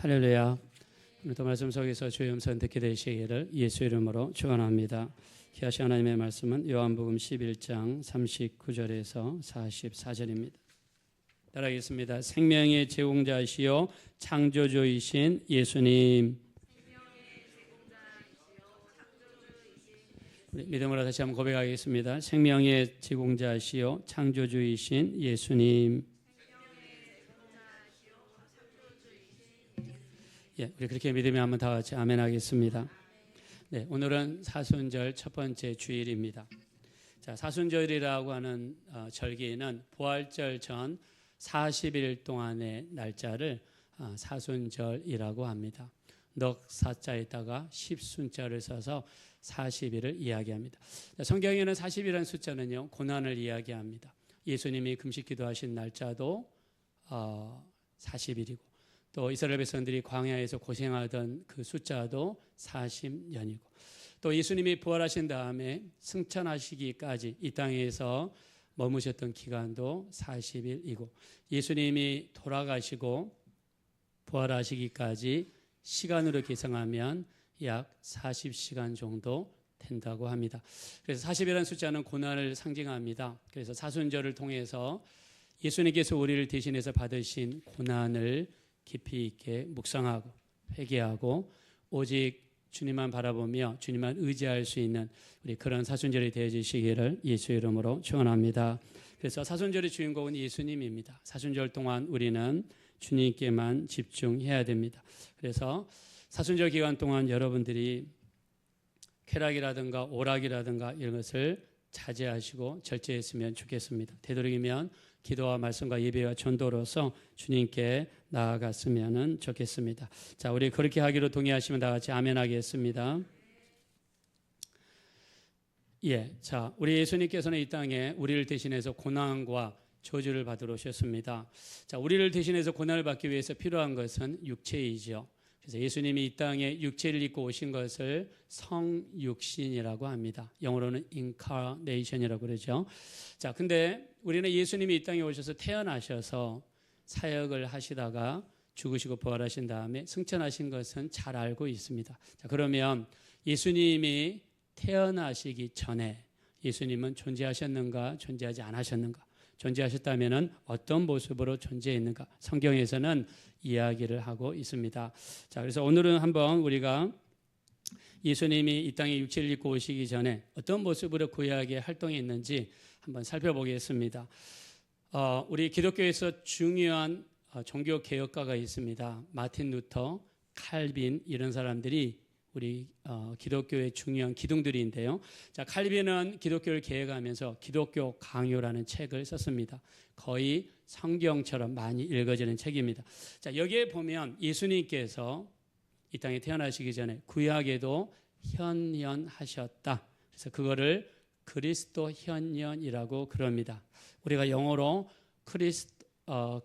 할렐루야. 오늘도 말씀 속에서 주의 음성 듣게 되시기를 예수 이름으로 축원합니다. 귀하신 하나님의 말씀은 요한복음 11장 39절에서 44절입니다. 따라하겠습니다. 생명의 제공자이시요 창조주이신 예수님. 우리 믿음으로 다시 한번 고백하겠습니다. 생명의 제공자이시요 창조주이신 예수님. 예, 우리 그렇게 믿으면 한번 다 같이 아멘 하겠습니다. 네, 오늘은 사순절 첫 번째 주일입니다. 자, 사순절이라고 하는 절기는 부활절 전 40일 동안의 날짜를 사순절이라고 합니다. 넉사자에다가 십순자를 써서 40일을 이야기합니다. 자, 성경에는 40이라는 숫자는요, 고난을 이야기합니다. 예수님이 금식 기도하신 날짜도 40일이고 또 이스라엘 백성들이 광야에서 고생하던 그 숫자도 40년이고 또 예수님이 부활하신 다음에 승천하시기까지 이 땅에서 머무셨던 기간도 40일이고 예수님이 돌아가시고 부활하시기까지 시간으로 계산하면 약 40시간 정도 된다고 합니다. 그래서 40이라는 숫자는 고난을 상징합니다. 그래서 사순절을 통해서 예수님께서 우리를 대신해서 받으신 고난을 깊이 있게 묵상하고 회개하고 오직 주님만 바라보며 주님만 의지할 수 있는 우리 그런 사순절이 되어주시기를 예수 이름으로 축원합니다. 그래서 사순절의 주인공은 예수님입니다. 사순절 동안 우리는 주님께만 집중해야 됩니다. 그래서 사순절 기간 동안 여러분들이 쾌락이라든가 오락이라든가 이런 것을 자제하시고 절제했으면 좋겠습니다. 되도록이면 기도와 말씀과 예배와 전도로서 주님께 나아갔으면 좋겠습니다. 자, 우리 그렇게 하기로 동의하시면 다 같이 아멘 하겠습니다. 예, 자, 우리 예수님께서는 이 땅에 우리를 대신해서 고난과 저주를 받으러 오셨습니다. 자, 우리를 대신해서 고난을 받기 위해서 필요한 것은 육체이죠. 그래서 예수님이 이 땅에 육체를 입고 오신 것을 성육신이라고 합니다. 영어로는 incarnation이라고 그러죠. 자, 근데 우리는 예수님이 이 땅에 오셔서 태어나셔서 사역을 하시다가 죽으시고 부활하신 다음에 승천하신 것은 잘 알고 있습니다. 자, 그러면 예수님이 태어나시기 전에 예수님은 존재하셨는가, 존재하지 않으셨는가? 존재하셨다면 어떤 모습으로 존재했는가? 성경에서는 이야기를 하고 있습니다. 자, 그래서 오늘은 한번 우리가 예수님이 이 땅에 육체를 입고 오시기 전에 어떤 모습으로 구약에 활동했는지 한번 살펴보겠습니다. 우리 기독교에서 중요한 종교 개혁가가 있습니다. 마틴 루터, 칼빈 이런 사람들이 우리 기독교의 중요한 기둥들인데요. 자, 칼빈은 기독교를 개혁하면서 기독교 강요라는 책을 썼습니다. 거의 성경처럼 많이 읽어지는 책입니다. 자, 여기에 보면 예수님께서 이 땅에 태어나시기 전에 구약에도 현현하셨다. 그래서 그거를 그리스도 현현이라고 그럽니다. 우리가 영어로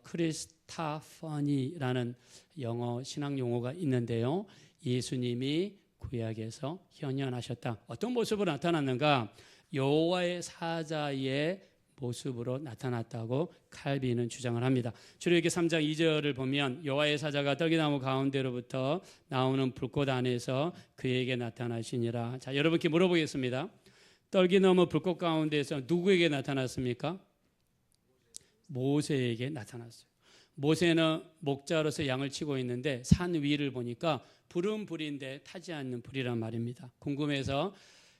크리스타퍼니라는 영어 신학 용어가 있는데요. 예수님이 구약에서 현현하셨다. 어떤 모습으로 나타났는가? 여호와의 사자의 모습으로 나타났다고 칼빈은 주장을 합니다. 출애굽기 3장 2절을 보면 여호와의 사자가 떨기나무 가운데로부터 나오는 불꽃 안에서 그에게 나타나시니라. 자, 여러분께 물어보겠습니다. 떨기나무 불꽃 가운데에서 누구에게 나타났습니까? 모세에게 나타났어요. 모세는 목자로서 양을 치고 있는데 산 위를 보니까 불은 불인데 타지 않는 불이란 말입니다. 궁금해서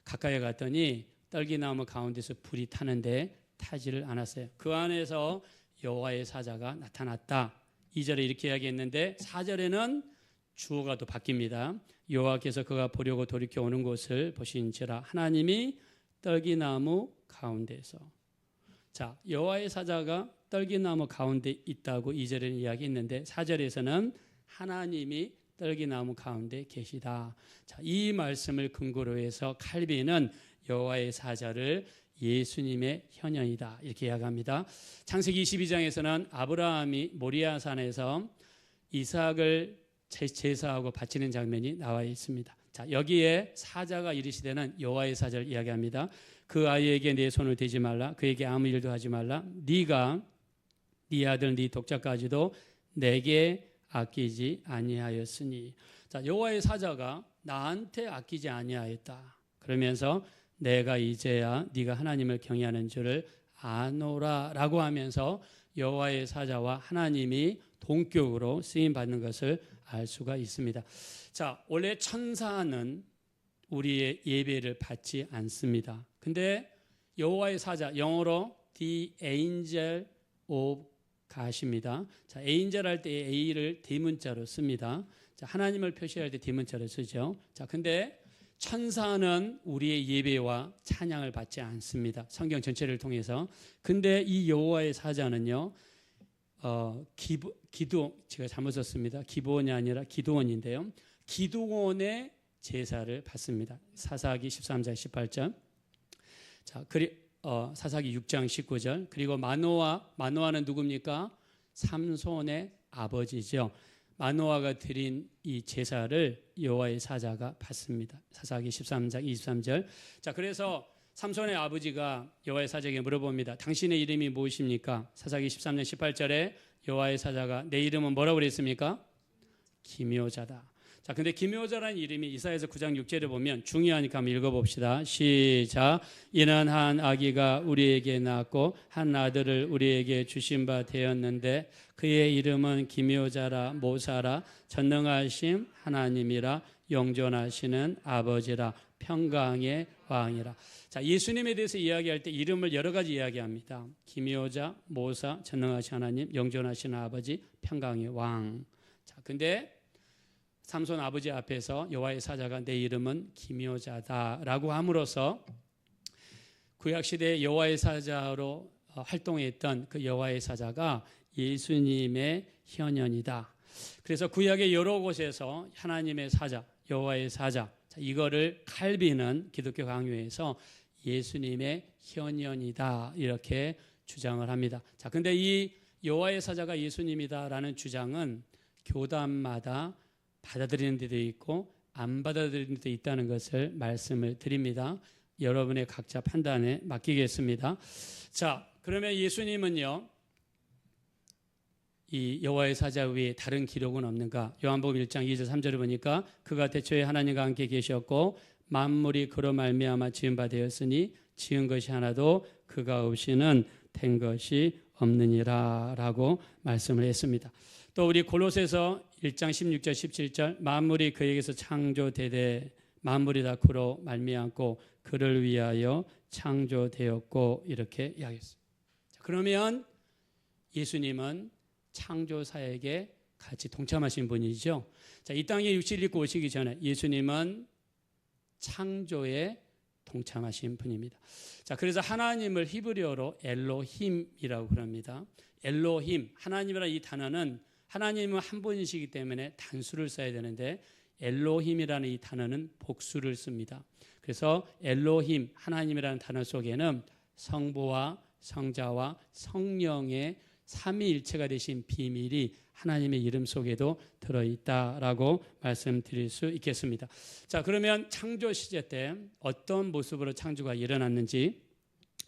가까이 갔더니 떨기나무 가운데서 불이 타는데 타지를 않았어요. 그 안에서 여호와의 사자가 나타났다. 2절에 이렇게 이야기했는데 4절에는 주어가 또 바뀝니다. 여호와께서 그가 보려고 돌이켜 오는 곳을 보신지라 하나님이 떨기나무 가운데서. 자, 여호와의 사자가 떨기나무 가운데 있다고 2절에는 이야기했는데 4절에서는 하나님이 떨기나무 가운데 계시다. 자, 이 말씀을 근거로 해서 칼빈은 여호와의 사자를 예수님의 현현이다 이렇게 이야기합니다. 창세기 22장에서는 아브라함이 모리아산에서 이삭을 제사하고 바치는 장면이 나와 있습니다. 자, 여기에 사자가 이르시되는 여호와의 사자를 이야기합니다. 그 아이에게 내 손을 대지 말라. 그에게 아무 일도 하지 말라. 네가 네 아들 네 독자까지도 내게 아끼지 아니하였으니. 자, 여호와의 사자가 나한테 아끼지 아니하였다. 그러면서 내가 이제야 네가 하나님을 경외하는 줄을 아노라라고 하면서 여호와의 사자와 하나님이 동격으로 쓰임 받는 것을 알 수가 있습니다. 자, 원래 천사는 우리의 예배를 받지 않습니다. 근데 여호와의 사자, 영어로 the angel of God입니다. 자, angel 할 때 A를 대문자로 씁니다. 자, 하나님을 표시할 때 대문자로 쓰죠. 자, 근데 천사는 우리의 예배와 찬양을 받지 않습니다. 성경 전체를 통해서. 근데 이 여호와의 사자는요, 제가 잘못 썼습니다. 기브온이 아니라 기드온인데요. 기드온의 제사를 받습니다. 사사기 13장 18절. 자, 사사기 6장 19절. 그리고 마노아는 누굽니까? 삼손의 아버지죠. 마노아가 드린 이 제사를 여호와의 사자가 받습니다. 사사기 13장 23절. 자, 그래서 삼손의 아버지가 여호와의 사자에게 물어봅니다. 당신의 이름이 무엇입니까? 사사기 13장 18절에 여호와의 사자가 내 이름은 뭐라고 그랬습니까? 기묘자다. 자, 근데 기묘자라는 이름이 이사야서 9장 6절에 보면 중요하니까 한번 읽어봅시다. 시작. 이는 한 아기가 우리에게 낳았고 한 아들을 우리에게 주신 바 되었는데 그의 이름은 기묘자라 모사라 전능하심 하나님이라 영존하시는 아버지라 평강의 왕이라. 자, 예수님에 대해서 이야기할 때 이름을 여러 가지 이야기합니다. 기묘자, 모사, 전능하신 하나님, 영존하시는 아버지, 평강의 왕. 자, 근데 삼손 아버지 앞에서 여호와의 사자가 내 이름은 기묘자다라고 함으로써 구약시대에 여호와의 사자로 활동했던 그 여호와의 사자가 예수님의 현현이다. 그래서 구약의 여러 곳에서 하나님의 사자, 여호와의 사자, 이거를 칼빈은 기독교 강요에서 예수님의 현현이다 이렇게 주장을 합니다. 자, 근데 이 여호와의 사자가 예수님이다라는 주장은 교단마다 받아들이는 데도 있고 안 받아들이는 데도 있다는 것을 말씀을 드립니다. 여러분의 각자 판단에 맡기겠습니다. 자, 그러면 예수님은요, 이 여호와의 사자 외에 다른 기록은 없는가? 요한복음 1장 2절 3절을 보니까 그가 태초에 하나님과 함께 계셨고 만물이 그로 말미암아 지은 바 되었으니 지은 것이 하나도 그가 없이는 된 것이 없느니라 라고 말씀을 했습니다. 또 우리 골로새서 1장 16절 17절 만물이 그에게서 창조되되 만물이 다 그로 말미암고 그를 위하여 창조되었고 이렇게 이야기했습니다. 그러면 예수님은 창조사에게 같이 동참하신 분이죠. 자, 이 땅에 육체를 입고 오시기 전에 예수님은 창조에 동참하신 분입니다. 자, 그래서 하나님을 히브리어로 엘로힘이라고 그럽니다. 엘로힘, 하나님이라는 이 단어는 하나님은 한 분이시기 때문에 단수를 써야 되는데 엘로힘이라는 이 단어는 복수를 씁니다. 그래서 엘로힘, 하나님이라는 단어 속에는 성부와 성자와 성령의 삼위일체가 되신 비밀이 하나님의 이름 속에도 들어있다라고 말씀드릴 수 있겠습니다. 자, 그러면 창조 시제 때 어떤 모습으로 창조가 일어났는지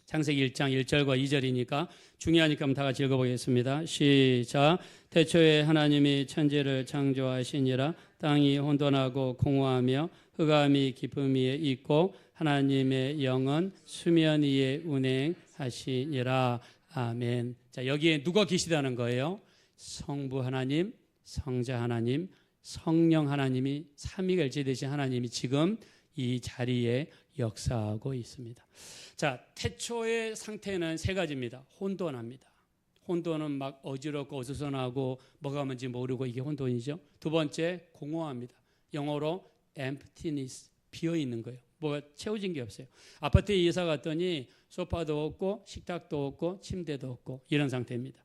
창세기 1장 1절과 2절이니까 중요하니까 한번 다 같이 읽어보겠습니다. 시작. 태초에 하나님이 천지를 창조하시니라. 땅이 혼돈하고 공허하며 흑암이 깊음 위에 있고 하나님의 영은 수면 위에 운행하시니라. 아멘. 자, 여기에 누가 계시다는 거예요? 성부 하나님, 성자 하나님, 성령 하나님이 삼위가 일체되신 하나님이 지금 이 자리에 역사하고 있습니다. 자, 태초의 상태는 세 가지입니다. 혼돈합니다. 혼돈은 막 어지럽고 어수선하고 뭐가 뭔지 모르고 이게 혼돈이죠. 두 번째, 공허합니다. 영어로 emptiness, 비어있는 거예요. 뭐가 채워진 게 없어요. 아파트에 이사 갔더니 소파도 없고 식탁도 없고 침대도 없고 이런 상태입니다.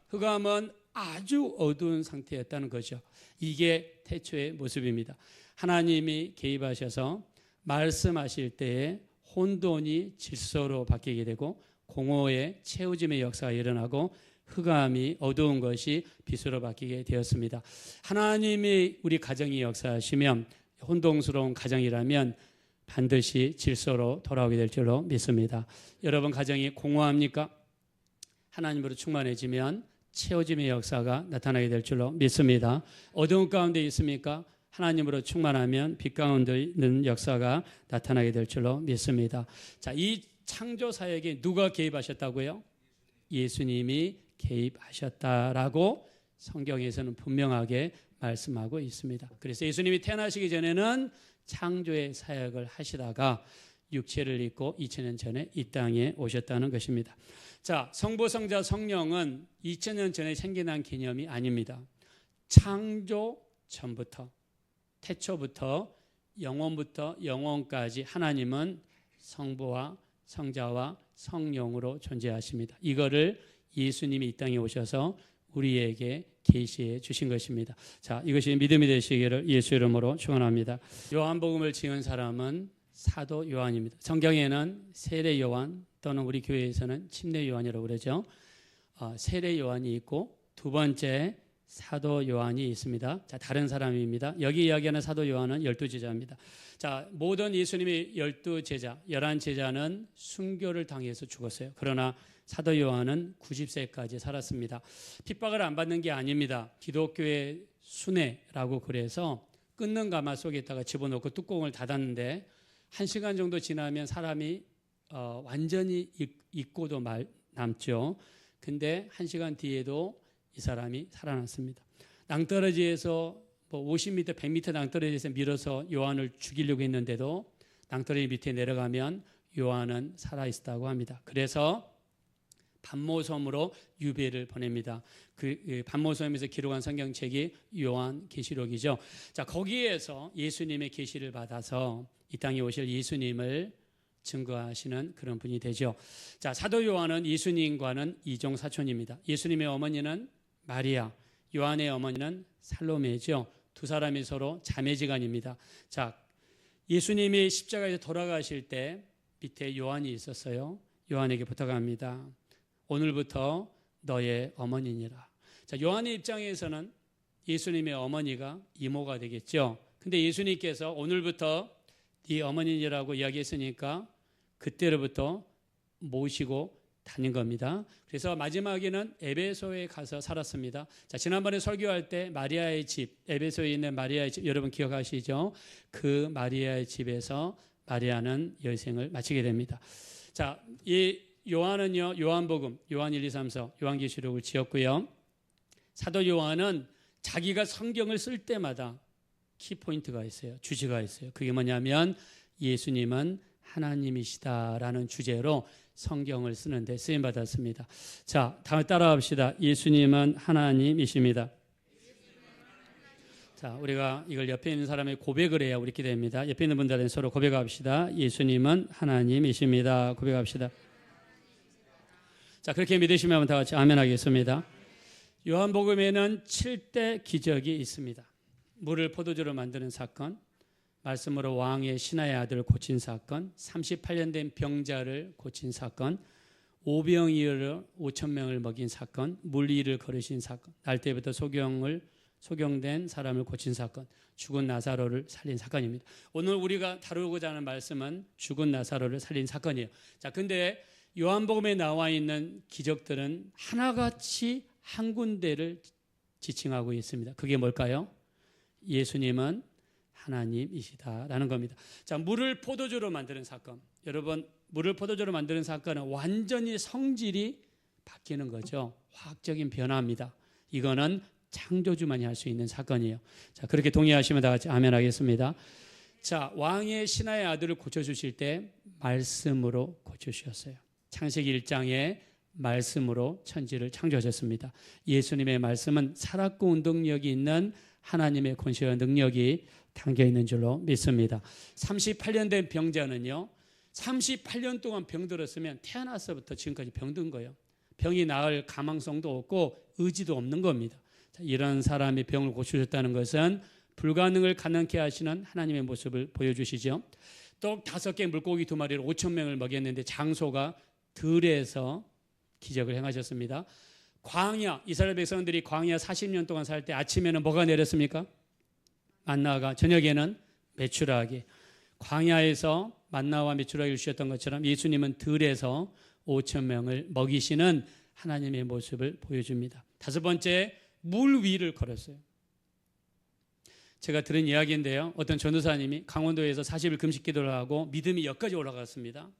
흑암은 아주 어두운 상태였다는 거죠. 이게 태초의 모습입니다. 하나님이 개입하셔서 말씀하실 때에 혼돈이 질서로 바뀌게 되고 공허의 채워짐의 역사가 일어나고 흑암이 어두운 것이 빛으로 바뀌게 되었습니다. 하나님이 우리 가정이 역사하시면 혼동스러운 가정이라면 반드시 질서로 돌아오게 될 줄로 믿습니다. 여러분 가정이 공허합니까? 하나님으로 충만해지면 채워짐의 역사가 나타나게 될 줄로 믿습니다. 어두운 가운데 있습니까? 하나님으로 충만하면 빛 가운데 있는 역사가 나타나게 될 줄로 믿습니다. 자, 이 창조 사역에 누가 개입하셨다고요? 예수님이 개입하셨다라고 성경에서는 분명하게 말씀하고 있습니다. 그래서 예수님이 태어나시기 전에는 창조의 사역을 하시다가 육체를 입고 2000년 전에 이 땅에 오셨다는 것입니다. 자, 성부, 성자, 성령은 2000년 전에 생겨난 개념이 아닙니다. 창조 전부터, 태초부터 영원부터 영원까지 하나님은 성부와 성자와 성령으로 존재하십니다. 이거를 예수님이 이 땅에 오셔서 우리에게 계시해 주신 것입니다. 자, 이것이 믿음이 되시기를 예수 이름으로 축원합니다. 요한복음을 지은 사람은 사도 요한입니다. 성경에는 세례 요한 또는 우리 교회에서는 침례 요한이라고 그러죠. 세례 요한이 있고 두 번째 사도 요한이 있습니다. 자, 다른 사람입니다. 여기 이야기하는 사도 요한은 12제자입니다. 자, 모든 예수님의 12제자, 11제자는 순교를 당해서 죽었어요. 그러나 사도 요한은 90세까지 살았습니다. 핍박을 안 받는 게 아닙니다. 기독교의 순회라고 그래서 끊는 가마 속에다가 집어넣고 뚜껑을 닫았는데 1시간 정도 지나면 사람이 완전히 잊고도 남죠. 근데 1시간 뒤에도 이 사람이 살아났습니다. 낭떠러지에서 50m, 100m 낭떠러지에서 밀어서 요한을 죽이려고 했는데도 낭떠러지 밑에 내려가면 요한은 살아있다고 합니다. 그래서 반모섬으로 유배를 보냅니다. 그 반모섬에서 기록한 성경책이 요한계시록이죠. 자, 거기에서 예수님의 계시를 받아서 이 땅에 오실 예수님을 증거하시는 그런 분이 되죠. 자, 사도 요한은 예수님과는 이종 사촌입니다. 예수님의 어머니는 마리아, 요한의 어머니는 살로메죠. 두 사람이 서로 자매지간입니다. 자, 예수님이 십자가에서 돌아가실 때 밑에 요한이 있었어요. 요한에게 부탁합니다. 오늘부터 너의 어머니니라. 자, 요한의 입장에서는 예수님의 어머니가 이모가 되겠죠. 근데 예수님께서 오늘부터 네 어머니라고 이야기했으니까 그때로부터 모시고 다닌 겁니다. 그래서 마지막에는 에베소에 가서 살았습니다. 자, 지난번에 설교할 때 마리아의 집, 에베소에 있는 마리아의 집 여러분 기억하시죠? 그 마리아의 집에서 마리아는 여생을 마치게 됩니다. 자, 이 요한은요, 요한복음, 요한 1, 2, 3, 4, 요한계시록을 지었고요. 사도 요한은 자기가 성경을 쓸 때마다 키포인트가 있어요. 주제가 있어요. 그게 뭐냐면 예수님은 하나님이시다라는 주제로 성경을 쓰는데 쓰임받았습니다. 자, 다음 따라합시다. 예수님은 하나님이십니다. 자, 우리가 이걸 옆에 있는 사람의 고백을 해야 우리 기대입니다. 옆에 있는 분들은 서로 고백합시다. 예수님은 하나님이십니다. 고백합시다. 자, 그렇게 믿으시면 다 같이 아멘 하겠습니다. 요한복음에는 7대 기적이 있습니다. 물을 포도주로 만드는 사건, 말씀으로 왕의 신하의 아들을 고친 사건, 38년 된 병자를 고친 사건, 오병이어를 5,000명을 먹인 사건, 물리를 걸으신 사건, 날 때부터 소경된 사람을 고친 사건, 죽은 나사로를 살린 사건입니다. 오늘 우리가 다루고자 하는 말씀은 죽은 나사로를 살린 사건이에요. 자, 근데 요한복음에 나와 있는 기적들은 하나같이 한 군데를 지칭하고 있습니다. 그게 뭘까요? 예수님은 하나님이시다라는 겁니다. 자, 물을 포도주로 만드는 사건. 여러분, 물을 포도주로 만드는 사건은 완전히 성질이 바뀌는 거죠. 화학적인 변화입니다. 이거는 창조주만이 할 수 있는 사건이에요. 자, 그렇게 동의하시면 다 같이 아멘 하겠습니다. 자, 왕의 신하의 아들을 고쳐주실 때 말씀으로 고쳐주셨어요. 창세기 1장에 말씀으로 천지를 창조하셨습니다. 예수님의 말씀은 살았고 운동력이 있는 하나님의 권세와 능력이 담겨 있는 줄로 믿습니다. 38년 된 병자는요, 38년 동안 병들었으면 태어나서부터 지금까지 병든 거예요. 병이 나을 가망성도 없고 의지도 없는 겁니다. 자, 이런 사람이 병을 고치셨다는 것은 불가능을 가능케 하시는 하나님의 모습을 보여주시죠. 또 5개 물고기 2마리를 5,000명을 먹였는데 장소가 들에서 기적을 행하셨습니다. 광야, 이스라엘 백성들이 광야 40년 동안 살 때 아침에는 뭐가 내렸습니까? 만나가, 저녁에는 메추라기. 광야에서 만나와 메추라기를 주셨던 것처럼 예수님은 들에서 5,000명을 먹이시는 하나님의 모습을 보여줍니다. 다섯 번째, 물 위를 걸었어요. 제가 들은 이야기인데요. 어떤 전도사님이 강원도에서 40일 금식 기도를 하고 믿음이 여기까지 올라갔습니다.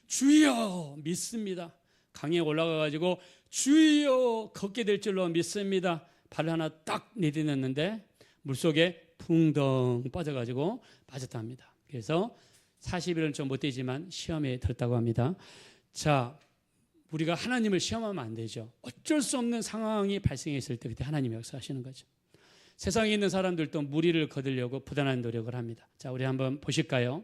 주여 믿습니다. 강에 올라가가지고 주여 걷게 될 줄로 믿습니다. 발을 하나 딱 내딛었는데 물속에 붕덩 빠져가지고 빠졌답니다. 그래서 40일은 좀 못 되지만 시험에 들었다고 합니다. 자, 우리가 하나님을 시험하면 안 되죠. 어쩔 수 없는 상황이 발생했을 때 그때 하나님이 역사하시는 거죠. 세상에 있는 사람들도 무리를 거두려고 부단한 노력을 합니다. 자, 우리 한번 보실까요?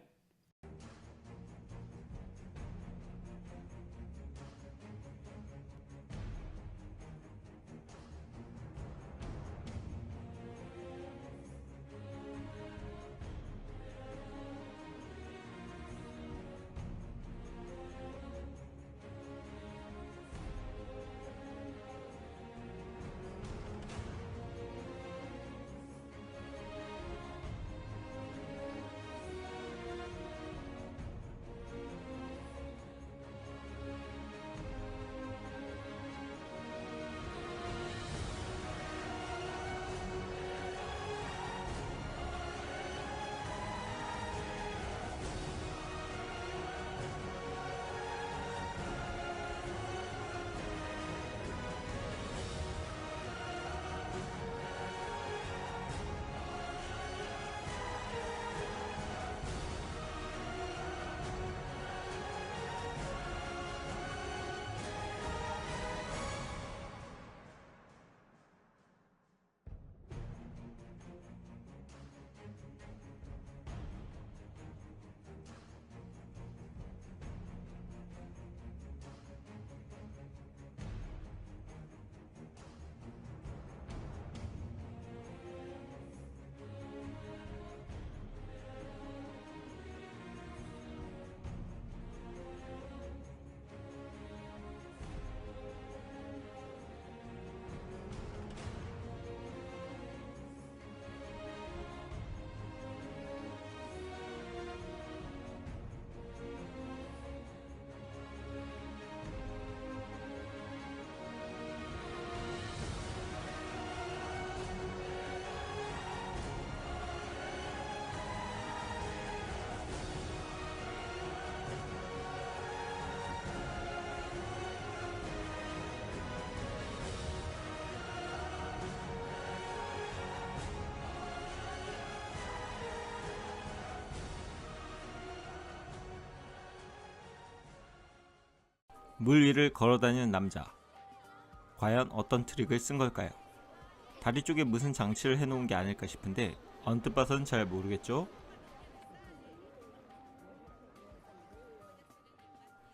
물 위를 걸어다니는 남자. 과연 어떤 트릭을 쓴 걸까요? 다리 쪽에 무슨 장치를 해놓은 게 아닐까 싶은데 언뜻 봐서는 잘 모르겠죠?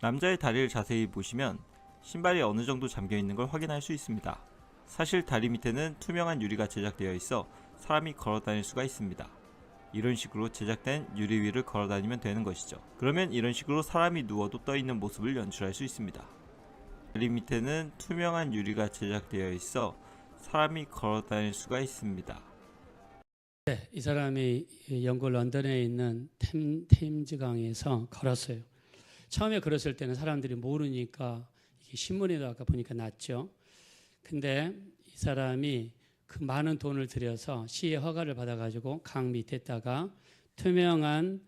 남자의 다리를 자세히 보시면 신발이 어느 정도 잠겨있는 걸 확인할 수 있습니다. 사실 다리 밑에는 투명한 유리가 제작되어 있어 사람이 걸어다닐 수가 있습니다. 이런 식으로 제작된 유리 위를 걸어다니면 되는 것이죠. 그러면 이런 식으로 사람이 누워도 떠있는 모습을 연출할 수 있습니다. 다리 밑에는 투명한 유리가 제작되어 있어 사람이 걸어다닐 수가 있습니다. 네, 이 사람이 영국 런던에 있는 템즈강에서 걸었어요. 처음에 걸었을 때는 사람들이 모르니까 이게 신문에도 아까 보니까 났죠. 근데 이 사람이 그 많은 돈을 들여서 시의 허가를 받아가지고 강 밑에다가 투명한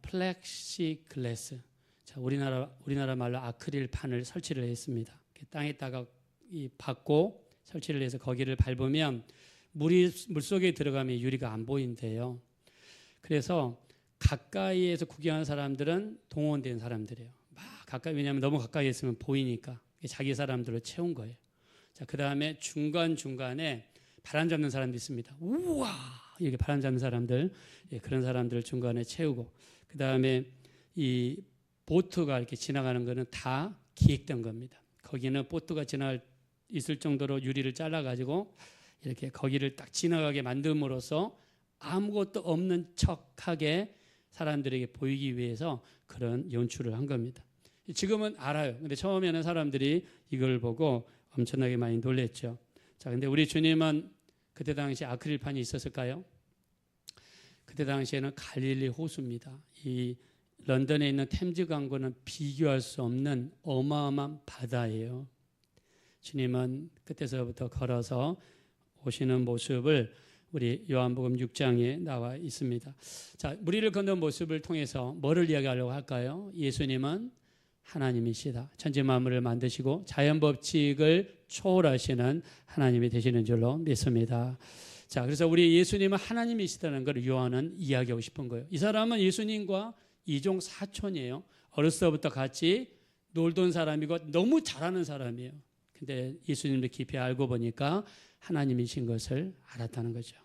플렉시글라스, 자 우리나라 말로 아크릴판을 설치를 했습니다. 땅에다가 받고 설치를 해서 거기를 밟으면 물속에 들어가면 유리가 안 보인대요. 그래서 가까이에서 구경하는 사람들은 동원된 사람들이에요. 막 가까이, 왜냐하면 너무 가까이 있으면 보이니까 자기 사람들로 채운 거예요. 자, 그 다음에 중간중간에 바람 잡는 사람도 있습니다. 우와! 이렇게 바람 잡는 사람들, 그런 사람들을 중간에 채우고, 그 다음에 이 보트가 이렇게 지나가는 거는 다 기획된 겁니다. 거기는 보트가 있을 정도로 유리를 잘라가지고 이렇게 거기를 딱 지나가게 만듦으로써 아무것도 없는 척하게 사람들에게 보이기 위해서 그런 연출을 한 겁니다. 지금은 알아요. 근데 처음에는 사람들이 이걸 보고 엄청나게 많이 놀랬죠. 자, 근데 우리 주님은 그때 당시 아크릴판이 있었을까요? 그때 당시에는 갈릴리 호수입니다. 이 런던에 있는 템즈 강과는 비교할 수 없는 어마어마한 바다예요. 주님은 끝에서부터 걸어서 오시는 모습을 우리 요한복음 6장에 나와 있습니다. 자, 무리를 걷는 모습을 통해서 뭐를 이야기하려고 할까요? 예수님은 하나님이시다. 천지 만물을 만드시고 자연 법칙을 초월하시는 하나님이 되시는 줄로 믿습니다. 자, 그래서 우리 예수님은 하나님이시다는 걸 요한은 이야기하고 싶은 거예요. 이 사람은 예수님과 이종 사촌이에요. 어렸을 때부터 같이 놀던 사람이고 너무 잘하는 사람이에요. 근데 예수님을 깊이 알고 보니까 하나님이신 것을 알았다는 거죠.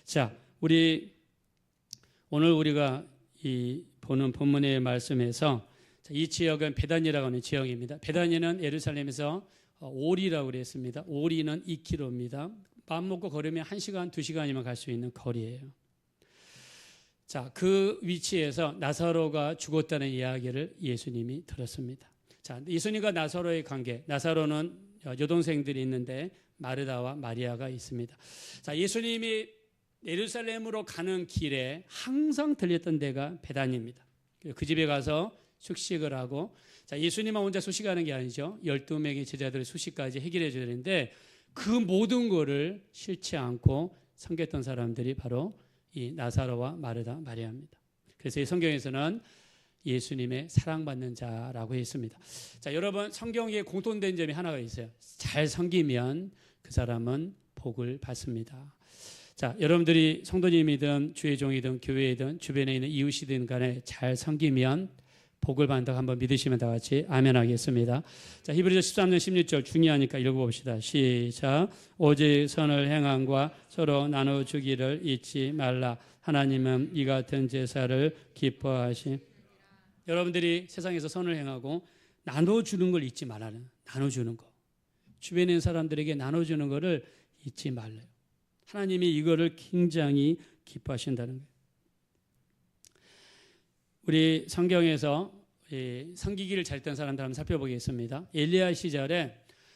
자, 오늘 우리가 이 보는 본문의 말씀에서 이 지역은 베다니라고 하는 지역입니다. 베다니는 예루살렘에서 오리라고 그랬습니다. 오리는 2km입니다. 밥 먹고 걸으면 1시간, 2시간이면 갈 수 있는 거리예요. 자, 그 위치에서 나사로가 죽었다는 이야기를 예수님이 들었습니다. 자, 예수님과 나사로의 관계. 나사로는 여동생들이 있는데 마르다와 마리아가 있습니다. 자, 예수님이 예루살렘으로 가는 길에 항상 들렸던 데가 베다니입니다. 그 집에 가서 숙식을 하고, 자, 예수님만 혼자 숙식하는 게 아니죠. 12명의 제자들의 숙식까지 해결해 줘야 되는데 그 모든 거를 싫지 않고 섬겼던 사람들이 바로 이 나사로와 마르다, 마리아입니다. 그래서 이 성경에서는 예수님의 사랑받는 자라고 했습니다. 자, 여러분, 성경에 공통된 점이 하나가 있어요. 잘 섬기면 그 사람은 복을 받습니다. 자, 여러분들이 성도님이든 주의 종이든 교회이든 주변에 있는 이웃이든 간에 잘 섬기면 복을 받는다고 한번 믿으시면 다 같이 아멘 하겠습니다. 자, 히브리서 13장 16절 중요하니까 읽어봅시다. 시작. 오직 선을 행함과 서로 나눠주기를 잊지 말라. 하나님은 이 같은 제사를 기뻐하시. 여러분들이 세상에서 선을 행하고 나눠주는 걸 잊지 말라는, 나눠주는 거. 주변에 있는 사람들에게 나눠주는 거를 잊지 말래요. 하나님이 이거를 굉장히 기뻐하신다는 거예요. 우리 성경에서 섬기기를 잘했던 사람들 한번 살펴보겠습니다. 엘리야 시절에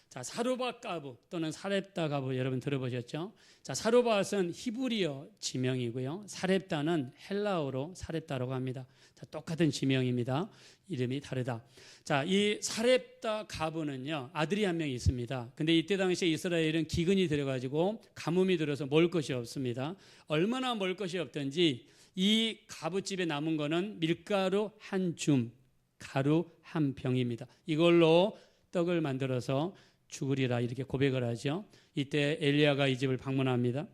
자, 사르밧 가부 또는 사렙다 가부 여러분 들어보셨죠? 자, 사르밧은 히브리어 지명이고요. 사렙다는 헬라어로 사렙다라고 합니다. 자, 똑같은 지명입니다. 이름이 다르다. 자, 이 사렙다 가부는요, 아들이 한 명 있습니다. 근데 이때 당시에 이스라엘은 기근이 들어가지고 가뭄이 들어서 먹을 것이 없습니다. 얼마나 먹을 것이 없든지 이 가부집에 남은 거는 밀가루 한 줌, 가루 한 병입니다. 이걸로 떡을 만들어서 죽으리라 이렇게 고백을 하죠. 이때 엘리야가 이 집을 방문합니다.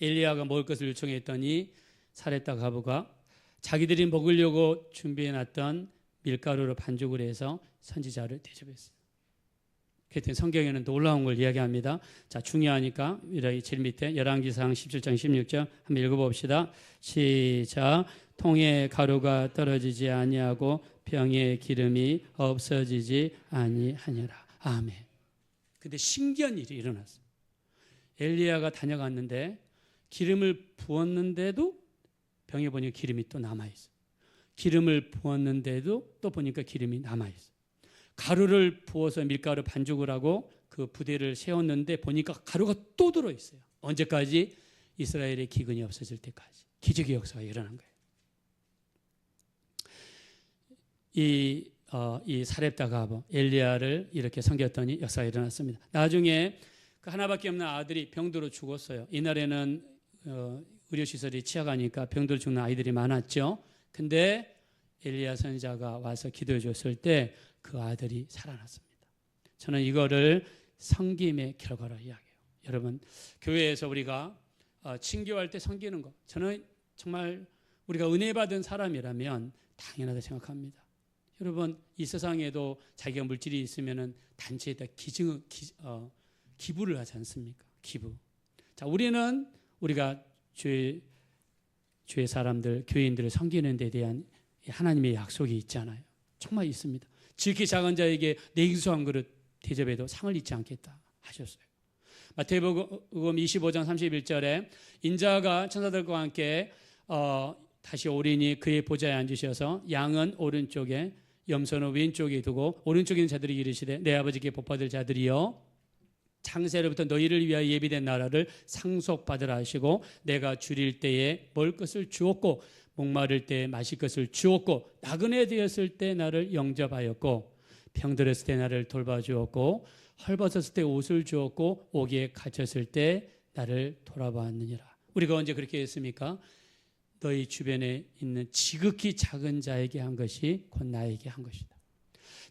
엘리야가 먹을 것을 요청했더니 사렙다 가부가 자기들이 먹으려고 준비해놨던 밀가루로 반죽을 해서 선지자를 대접했어요. 그랬더니 성경에는 놀라운 걸 이야기합니다. 자, 중요하니까 여기 제일 밑에 열왕기상 17장 16절 한번 읽어봅시다. 시작. 통에 가루가 떨어지지 아니하고 병에 기름이 없어지지 아니하니라. 아멘. 근데 신기한 일이 일어났어요. 엘리야가 다녀갔는데 기름을 부었는데도 병에 보니까 기름이 또 남아있어요. 기름을 부었는데도 또 보니까 기름이 남아있어요. 가루를 부어서 밀가루 반죽을 하고 그 부대를 세웠는데 보니까 가루가 또 들어있어요. 언제까지? 이스라엘의 기근이 없어질 때까지. 기적의 역사가 일어난 거예요. 이 사렙다 가부 엘리야를 이렇게 섬겼더니 역사가 일어났습니다. 나중에 그 하나밖에 없는 아들이 병들어 죽었어요. 이날에는 의료시설이 취약하니까 병들어 죽는 아이들이 많았죠. 근데 엘리야 선지자가 와서 기도해 줬을 때 그 아들이 살아났습니다. 저는 이거를 섬김의 결과로 이야기해요. 여러분, 교회에서 우리가 친교할 때 섬기는 거, 저는 정말 우리가 은혜 받은 사람이라면 당연하다 생각합니다. 여러분, 이 세상에도 자기가 물질이 있으면은 단체에다 기부를 하지 않습니까? 기부. 자, 우리가 주의 사람들, 교인들을 섬기는 데 대한 하나님의 약속이 있잖아요. 정말 있습니다. 지극히 작은 자에게 내기수 한 그릇 대접해도 상을 잊지 않겠다 하셨어요. 마태복음 25장 31절에 인자가 천사들과 함께 다시 오리니 그의 보좌에 앉으셔서 양은 오른쪽에 염소는 왼쪽에 두고 오른쪽에 있는 자들이 이르시되 내 아버지께 복받을 자들이여 창세로부터 너희를 위하여 예비된 나라를 상속받으라 하시고 내가 줄일 때에 먹을 것을 주었고 목마를 때에 마실 것을 주었고 나그네 되었을 때 나를 영접하였고 병들었을 때 나를 돌봐주었고 헐벗었을 때 옷을 주었고 옥에 갇혔을 때 나를 돌아보았느니라. 우리가 언제 그렇게 했습니까? 너희 주변에 있는 지극히 작은 자에게 한 것이 곧 나에게 한 것이다.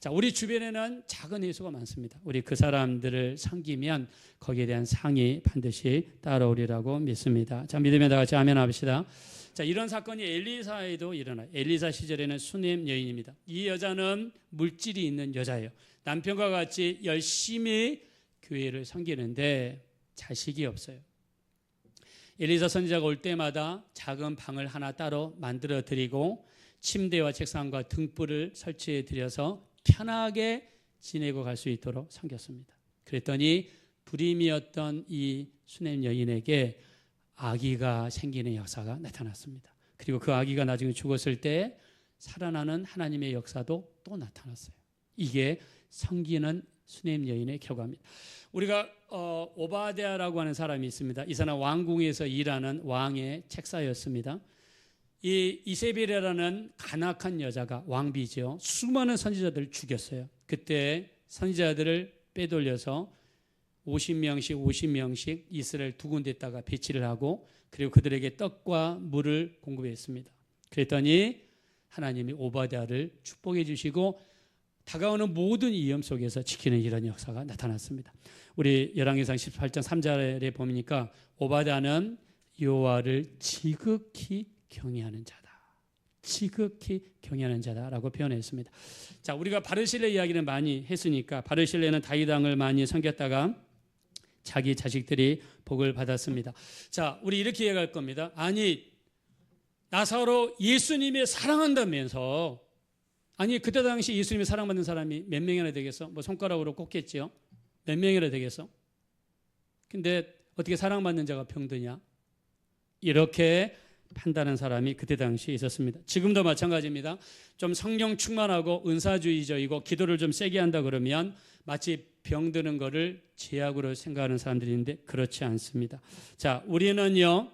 자, 우리 주변에는 작은 예수가 많습니다. 우리 그 사람들을 섬기면 거기에 대한 상이 반드시 따라오리라고 믿습니다. 자, 믿으면 다 같이 아멘 합시다. 자, 이런 사건이 엘리사에도 일어나요. 엘리사 시절에는 수넴 여인입니다. 이 여자는 물질이 있는 여자예요. 남편과 같이 열심히 교회를 섬기는데 자식이 없어요. 엘리사 선지자가 올 때마다 작은 방을 하나 따로 만들어 드리고 침대와 책상과 등불을 설치해 드려서 편하게 지내고 갈 수 있도록 섬겼습니다. 그랬더니 불임이었던 이 수넴 여인에게 아기가 생기는 역사가 나타났습니다. 그리고 그 아기가 나중에 죽었을 때 살아나는 하나님의 역사도 또 나타났어요. 이게 섬기는 수넴 여인의 결과입니다. 우리가 오바댜라고 하는 사람이 있습니다. 이 사람 왕궁에서 일하는 왕의 책사였습니다. 이 이세벨이라는 간악한 여자가 왕비죠. 수많은 선지자들을 죽였어요. 그때 선지자들을 빼돌려서 50명씩 이스라엘 두 군데에다가 배치를 하고 그리고 그들에게 떡과 물을 공급했습니다. 그랬더니 하나님이 오바댜를 축복해 주시고 다가오는 모든 위험 속에서 지키는 이런 역사가 나타났습니다. 우리 열왕기상 18장 3절에 보니까 오바댜는 여호와를 지극히 경외하는 자다. 지극히 경외하는 자다라고 표현했습니다. 자, 우리가 바르실레 이야기를 많이 했으니까 바르실레는 다윗 왕을 많이 섬겼다가 자기 자식들이 복을 받았습니다. 자, 우리 이렇게 이해할 겁니다. 아니, 나사로 예수님이 사랑한다면서 아니 그때 당시 예수님이 사랑받는 사람이 몇 명이나 되겠어? 뭐 손가락으로 꼽겠지요. 몇 명이나 되겠어? 근데 어떻게 사랑받는 자가 병드냐? 이렇게 판단하는 사람이 그때 당시에 있었습니다. 지금도 마찬가지입니다. 좀 성령 충만하고 은사주의적이고 기도를 좀 세게 한다 그러면 마치 병드는 거를 죄악으로 생각하는 사람들이 있는데 그렇지 않습니다. 자, 우리는요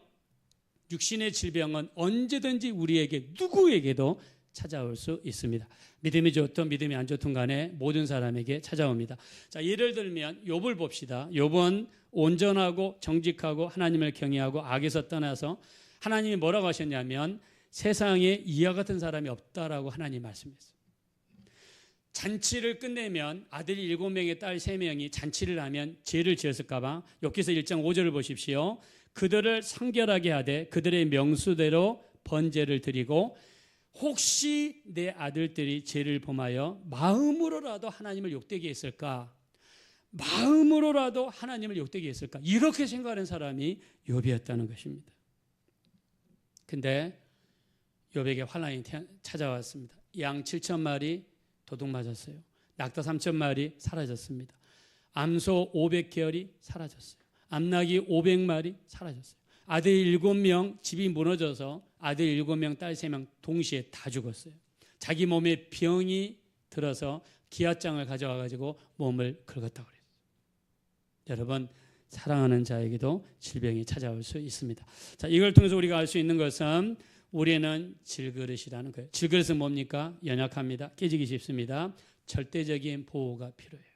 육신의 질병은 언제든지 우리에게 누구에게도 찾아올 수 있습니다. 믿음이 좋든 믿음이 안 좋든 간에 모든 사람에게 찾아옵니다. 자, 예를 들면 욥을 봅시다. 욥은 온전하고 정직하고 하나님을 경외하고 악에서 떠나서 하나님이 뭐라고 하셨냐면 세상에 이와 같은 사람이 없다라고 하나님 말씀했어요. 잔치를 끝내면 아들 7명에 딸 3명이 잔치를 하면 죄를 지었을까 봐 욥기서 1장 5절을 보십시오. 그들을 성결하게 하되 그들의 명수대로 번제를 드리고 혹시 내 아들들이 죄를 범하여 마음으로라도 하나님을 욕되게 했을까? 마음으로라도 하나님을 욕되게 했을까? 이렇게 생각하는 사람이 욥이었다는 것입니다. 근데 욥에게 환난이 찾아왔습니다. 양 7,000마리 도둑 맞았어요. 낙타 3,000마리 사라졌습니다. 암소 500계열이 사라졌어요. 암나귀 500마리 사라졌어요. 아들 7명 집이 무너져서 아들 7명 딸 3명 동시에 다 죽었어요. 자기 몸에 병이 들어서 기아장을 가져와 가지고 몸을 긁었다고 그랬어요. 여러분 사랑하는 자에게도 질병이 찾아올 수 있습니다. 자, 이걸 통해서 우리가 알 수 있는 것은 우리는 질그릇이라는 거예요. 질그릇은 뭡니까? 연약합니다. 깨지기 쉽습니다. 절대적인 보호가 필요해요.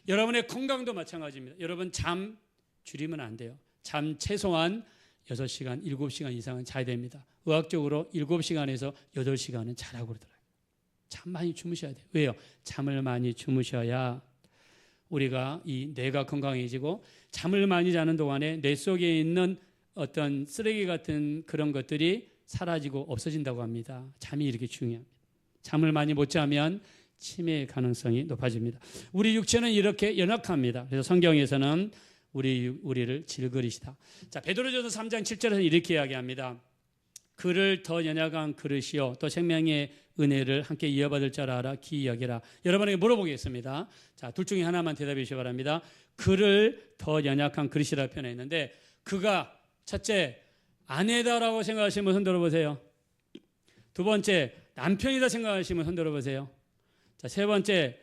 여러분의 건강도 마찬가지입니다. 여러분 잠 줄이면 안 돼요. 잠 최소한 6시간, 7시간 이상은 자야 됩니다. 의학적으로 7시간에서 8시간은 자라고 그러더라고요. 잠 많이 주무셔야 돼요. 왜요? 잠을 많이 주무셔야 우리가 이 뇌가 건강해지고 잠을 많이 자는 동안에 뇌 속에 있는 어떤 쓰레기 같은 그런 것들이 사라지고 없어진다고 합니다. 잠이 이렇게 중요합니다. 잠을 많이 못 자면 치매의 가능성이 높아집니다. 우리 육체는 이렇게 연약합니다. 그래서 성경에서는 우리를 질그릇이다. 자, 베드로전서 3장 7절에서 이렇게 이야기합니다. 그를 더 연약한 그릇이요 또 생명의 은혜를 함께 이어받을 줄 알아 기이 여기라. 여러분에게 물어보겠습니다. 자, 둘 중에 하나만 대답해 주시기 바랍니다. 그를 더 연약한 그릇이라 표현했는데 그가 첫째 아내다라고 생각하시면 손 들어보세요. 두 번째 남편이다 생각하시면 손 들어보세요. 자, 세 번째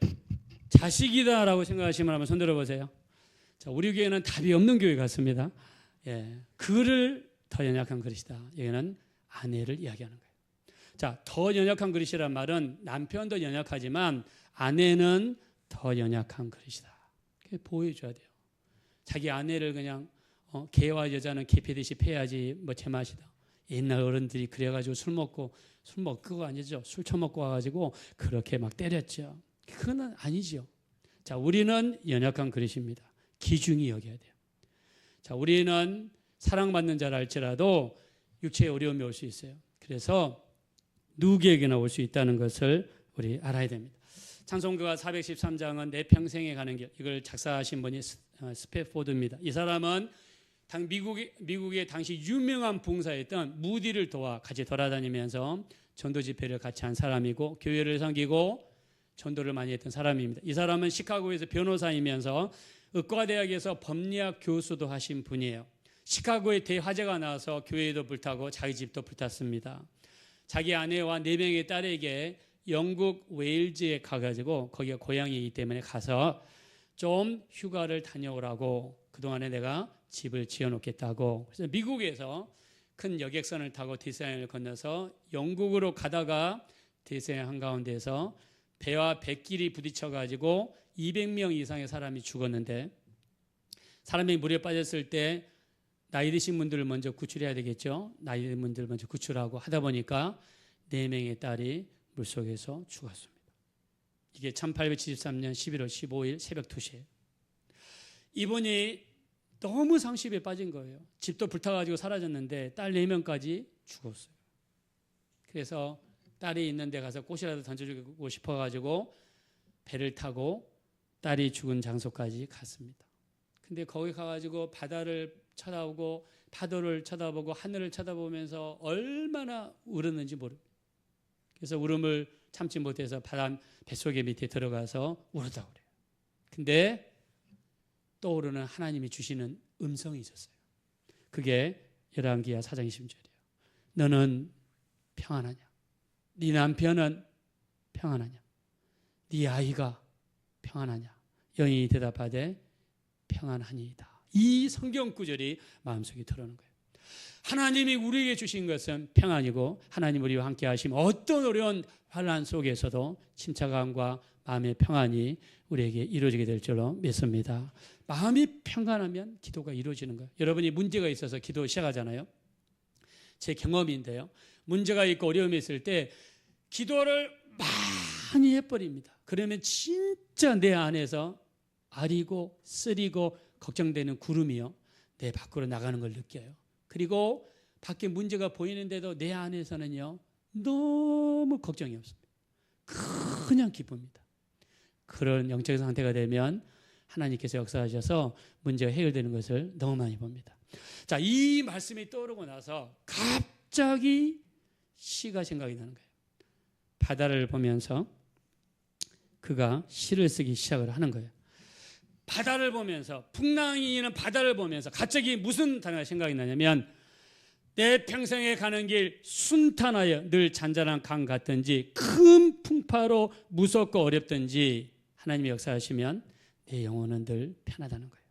자식이다라고 생각하시면 한번 손 들어보세요. 자, 우리 교회는 답이 없는 교회 같습니다. 예, 그를 더 연약한 그릇이다. 여기는 아내를 이야기하는 거예요. 자, 더 연약한 그릇이란 말은 남편도 연약하지만 아내는 더 연약한 그릇이다. 보호해줘야 돼요. 자기 아내를 그냥 개와 여자는 개 패듯이 패야지 뭐 제맛이다. 옛날 어른들이 그래가지고 술 먹고 그거 아니죠. 술 처먹고 와가지고 그렇게 막 때렸죠. 그건 아니죠. 자, 우리는 연약한 그릇입니다. 귀중히 여겨야 돼요. 자, 우리는 사랑받는 자라 할지라도 육체에 어려움이 올 수 있어요. 그래서 누구에게나 올 수 있다는 것을 우리 알아야 됩니다. 찬송가 413장은 내 평생에 가는 길, 이걸 작사하신 분이 스패포드입니다. 이 사람은 미국의 당시 유명한 봉사였던 무디를 도와 같이 돌아다니면서 전도 집회를 같이 한 사람이고 교회를 섬기고 전도를 많이 했던 사람입니다. 이 사람은 시카고에서 변호사이면서 의과대학에서 법리학 교수도 하신 분이에요. 시카고에 대화재가 나서 교회도 불타고 자기 집도 불탔습니다. 자기 아내와 4명의 딸에게 영국 웨일즈에 가가지고 거기가 고향이기 때문에 가서 좀 휴가를 다녀오라고 그동안에 내가 집을 지어놓겠다고. 그래서 미국에서 큰 여객선을 타고 대서양을 건너서 영국으로 가다가 대서양 한가운데서 배와 뱃길이 부딪혀가지고 200명 이상의 사람이 죽었는데, 사람이 물에 빠졌을 때 나이 드신 분들을 먼저 구출해야 되겠죠. 나이 든 분들을 먼저 구출하고 하다 보니까 4명의 딸이 물속에서 죽었습니다. 이게 1873년 11월 15일 새벽 2시에 이분이 너무 상심에 빠진 거예요. 집도 불타가지고 사라졌는데 딸 4명까지 죽었어요. 그래서 딸이 있는 데 가서 꽃이라도 던져주고 싶어가지고 배를 타고 딸이 죽은 장소까지 갔습니다. 근데 거기 가가지고 바다를 쳐다보고 파도를 쳐다보고 하늘을 쳐다보면서 얼마나 울었는지 모릅니다. 그래서 울음을 참지 못해서 뱃속에 밑에 들어가서 울었다고 그래요. 근데 떠오르는 하나님이 주시는 음성이 있었어요. 그게 열왕기하 4장 20절이에요. 너는 평안하냐? 네 남편은 평안하냐? 네 아이가 평안하냐? 여인이 대답하되 평안하니이다. 이 성경 구절이 마음속에 들어오는 거예요. 하나님이 우리에게 주신 것은 평안이고, 하나님 우리와 함께 하시면 어떤 어려운 환난 속에서도 침착함과 마음의 평안이 우리에게 이루어지게 될 줄로 믿습니다. 마음이 평안하면 기도가 이루어지는 거예요. 여러분이 문제가 있어서 기도 시작하잖아요. 제 경험인데요. 문제가 있고 어려움이 있을 때 기도를 많이 해버립니다. 그러면 진짜 내 안에서 아리고 쓰리고 걱정되는 구름이요, 내 밖으로 나가는 걸 느껴요. 그리고 밖에 문제가 보이는데도 내 안에서는요, 너무 걱정이 없습니다. 그냥 기쁩니다. 그런 영적 상태가 되면 하나님께서 역사하셔서 문제가 해결되는 것을 너무 많이 봅니다. 자, 이 말씀이 떠오르고 나서 갑자기 시가 생각이 나는 거예요. 바다를 보면서 그가 시를 쓰기 시작을 하는 거예요. 바다를 보면서, 풍랑이는 바다를 보면서 갑자기 무슨 단어가 생각이 나냐면, 내 평생에 가는 길 순탄하여 늘 잔잔한 강 같든지 큰 풍파로 무섭고 어렵든지 하나님이 역사하시면 내 영혼은 늘 편하다는 거예요.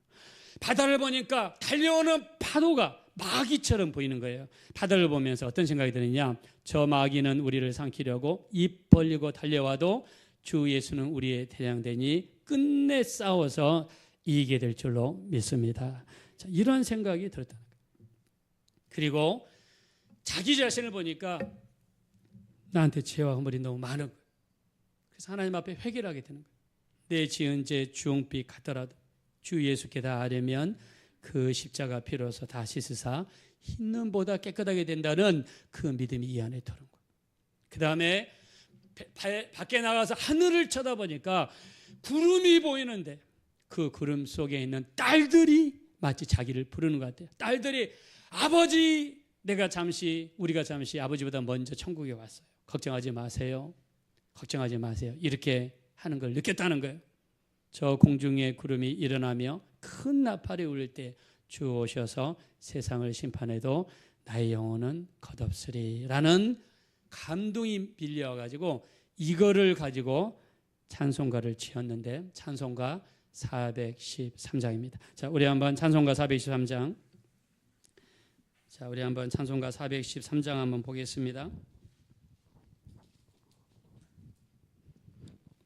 바다를 보니까 달려오는 파도가 마귀처럼 보이는 거예요. 바다를 보면서 어떤 생각이 드느냐, 저 마귀는 우리를 삼키려고 입 벌리고 달려와도 주 예수는 우리의 대장되니 끝내 싸워서 이기게 될 줄로 믿습니다. 자, 이런 생각이 들었다는 거예요. 그리고 자기 자신을 보니까 나한테 죄와 허물이 너무 많은 거예요. 그래서 하나님 앞에 회개를 하게 되는 거예요. 내 지은 죄 주홍빛 같더라도 주 예수께 다 아뢰면 그 십자가 피로서 다 씻으사 흰눈보다 깨끗하게 된다는 그 믿음이 이 안에 들은 거예요. 그 다음에 밖에 나가서 하늘을 쳐다보니까 구름이 보이는데 그 구름 속에 있는 딸들이 마치 자기를 부르는 것 같아요. 딸들이 아버지, 우리가 잠시 아버지보다 먼저 천국에 왔어요. 걱정하지 마세요. 걱정하지 마세요. 이렇게 하는 걸 느꼈다는 거예요. 저 공중의 구름이 일어나며 큰 나팔이 울릴 때 주 오셔서 세상을 심판해도 나의 영혼은 겉없으리라는 감동이 빌려가지고 이거를 가지고 찬송가를 지었는데, 찬송가 413장입니다. 자, 우리 한번 찬송가 413장. 자, 우리 한번 찬송가 413장 한번 보겠습니다.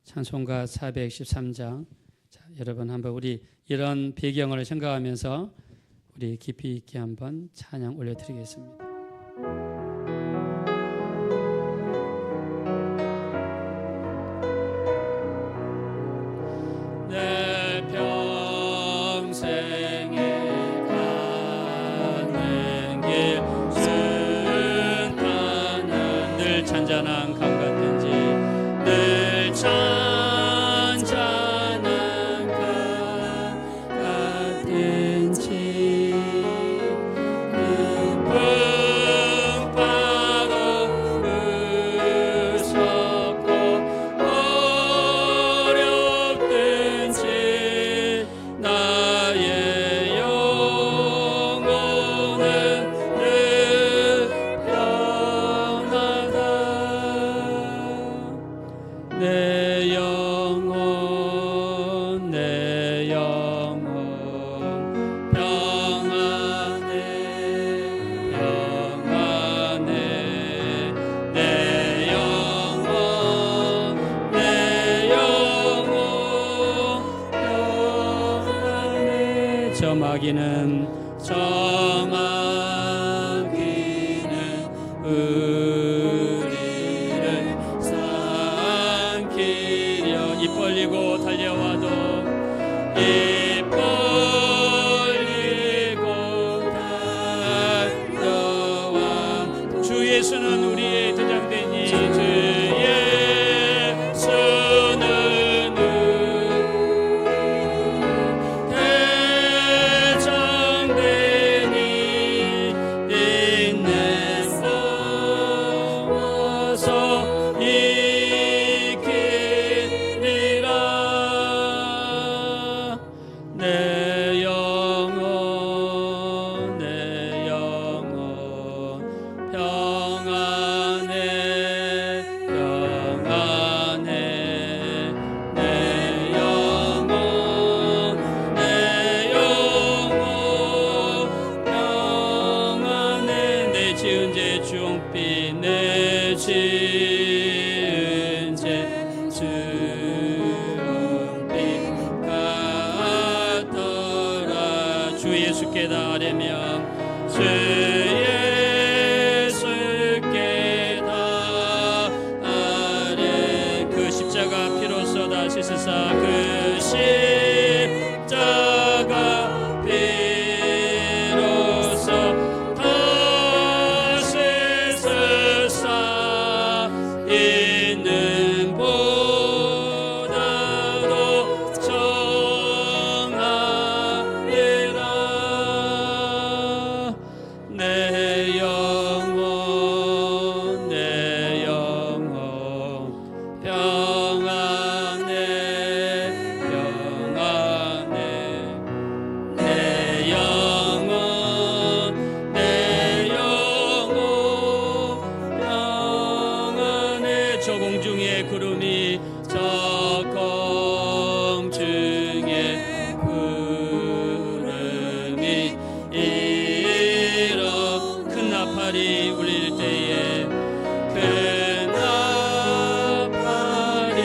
찬송가 413장. 자, 여러분 한번 우리 이런 배경을 생각하면서 우리 깊이 있게 한번 찬양 올려드리겠습니다. 내 평생에 가는 길 순탄한 늘 잔잔한 강 같은지 늘 잔잔한 강 같은지 깊은 파도 무섭고 어렵든지 나의 영혼은 늘 평안하다. 내 영혼 내 영혼 평안해 평안해 내 영혼 내 영혼 평안해. 저 마귀는 우리를 삼키려 입 벌리고 달려와도 입 벌리고 달려와 주 예수는 우리의 대장되니 주 예수는 대장되니 인내서 이기리라. 내 영혼 내 영혼 평안해 평안해 내 영혼 내 영혼 평안해. 내 지은 죄 중빛 내 지은 죄 중빛 같더라. 주 예수께 달하며 주 예수께 달하래. 그 십자가 피로써 다시 쓰사 그 십자가 피로써 다시 쓰사 있는 보다도 정하리라. 내 영혼 내 영혼 평안해 평안해 내 영혼 내 영혼 평안해. 저 공중의 구름이 저 공중의 구름이 이러 큰 나팔이 울릴 때에 큰 나팔이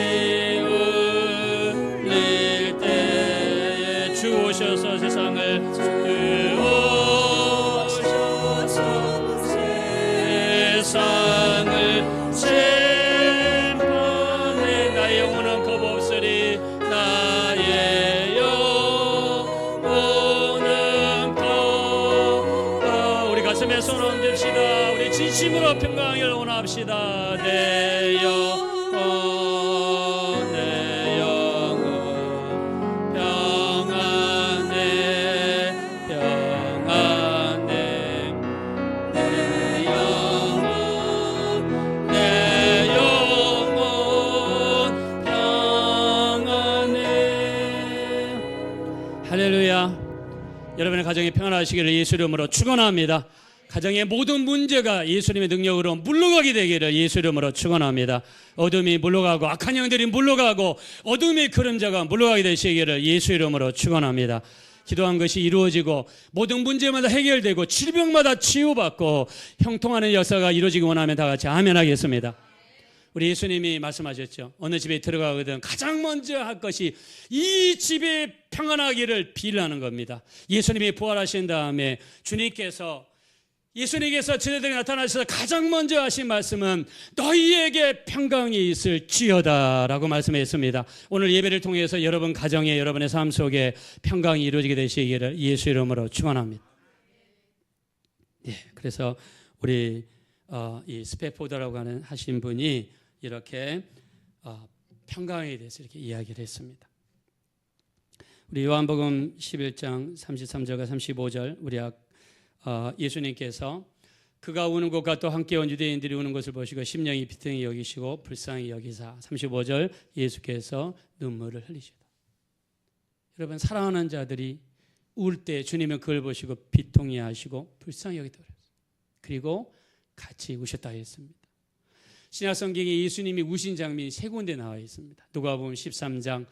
울릴 때에 주 오셔서 세상을 심판해. 나의 영혼은 겁없으리 나의 영혼은 우리 가슴에 손 얹읍시다. 우리 진심으로 평강을 원합시다. 내 영혼 내 영혼 평안해 평안해 내 영혼 내 영혼 평안해. 할렐루야. 여러분의 가정이 평안하시기를 예수 이름으로 축원합니다. 가정의 모든 문제가 예수님의 능력으로 물러가게 되기를 예수 이름으로 축원합니다. 어둠이 물러가고 악한 영들이 물러가고 어둠의 그림자가 물러가게 되시기를 예수 이름으로 축원합니다. 기도한 것이 이루어지고 모든 문제마다 해결되고 질병마다 치유받고 형통하는 역사가 이루어지기 원하면 다 같이 아멘 하겠습니다. 우리 예수님이 말씀하셨죠. 어느 집에 들어가거든 가장 먼저 할 것이 이 집에 평안하기를 빌라는 겁니다. 예수님이 부활하신 다음에 예수님께서 저희들에게 나타나셔서 가장 먼저 하신 말씀은 너희에게 평강이 있을지어다 라고 말씀했습니다. 오늘 예배를 통해서 여러분 가정에 여러분의 삶 속에 평강이 이루어지게 되시기를 예수 이름으로 축원합니다. 예, 그래서 우리 이 스페포더라고 하신 분이 이렇게 평강에 대해서 이렇게 이야기를 했습니다. 우리 요한복음 11장 33절과 35절 우리 예수님께서 그가 우는 것과 또 함께 온 유대인들이 우는 것을 보시고 심령이 비통히 여기시고 불쌍히 여기사 35절 예수께서 눈물을 흘리시다. 여러분 사랑하는 자들이 울 때 주님은 그걸 보시고 비통히 하시고 불쌍히 여기다 그랬어요. 그리고 같이 우셨다 했습니다. 신약 성경에 예수님이 우신 장면이 세 군데 나와 있습니다. 누가복음 13장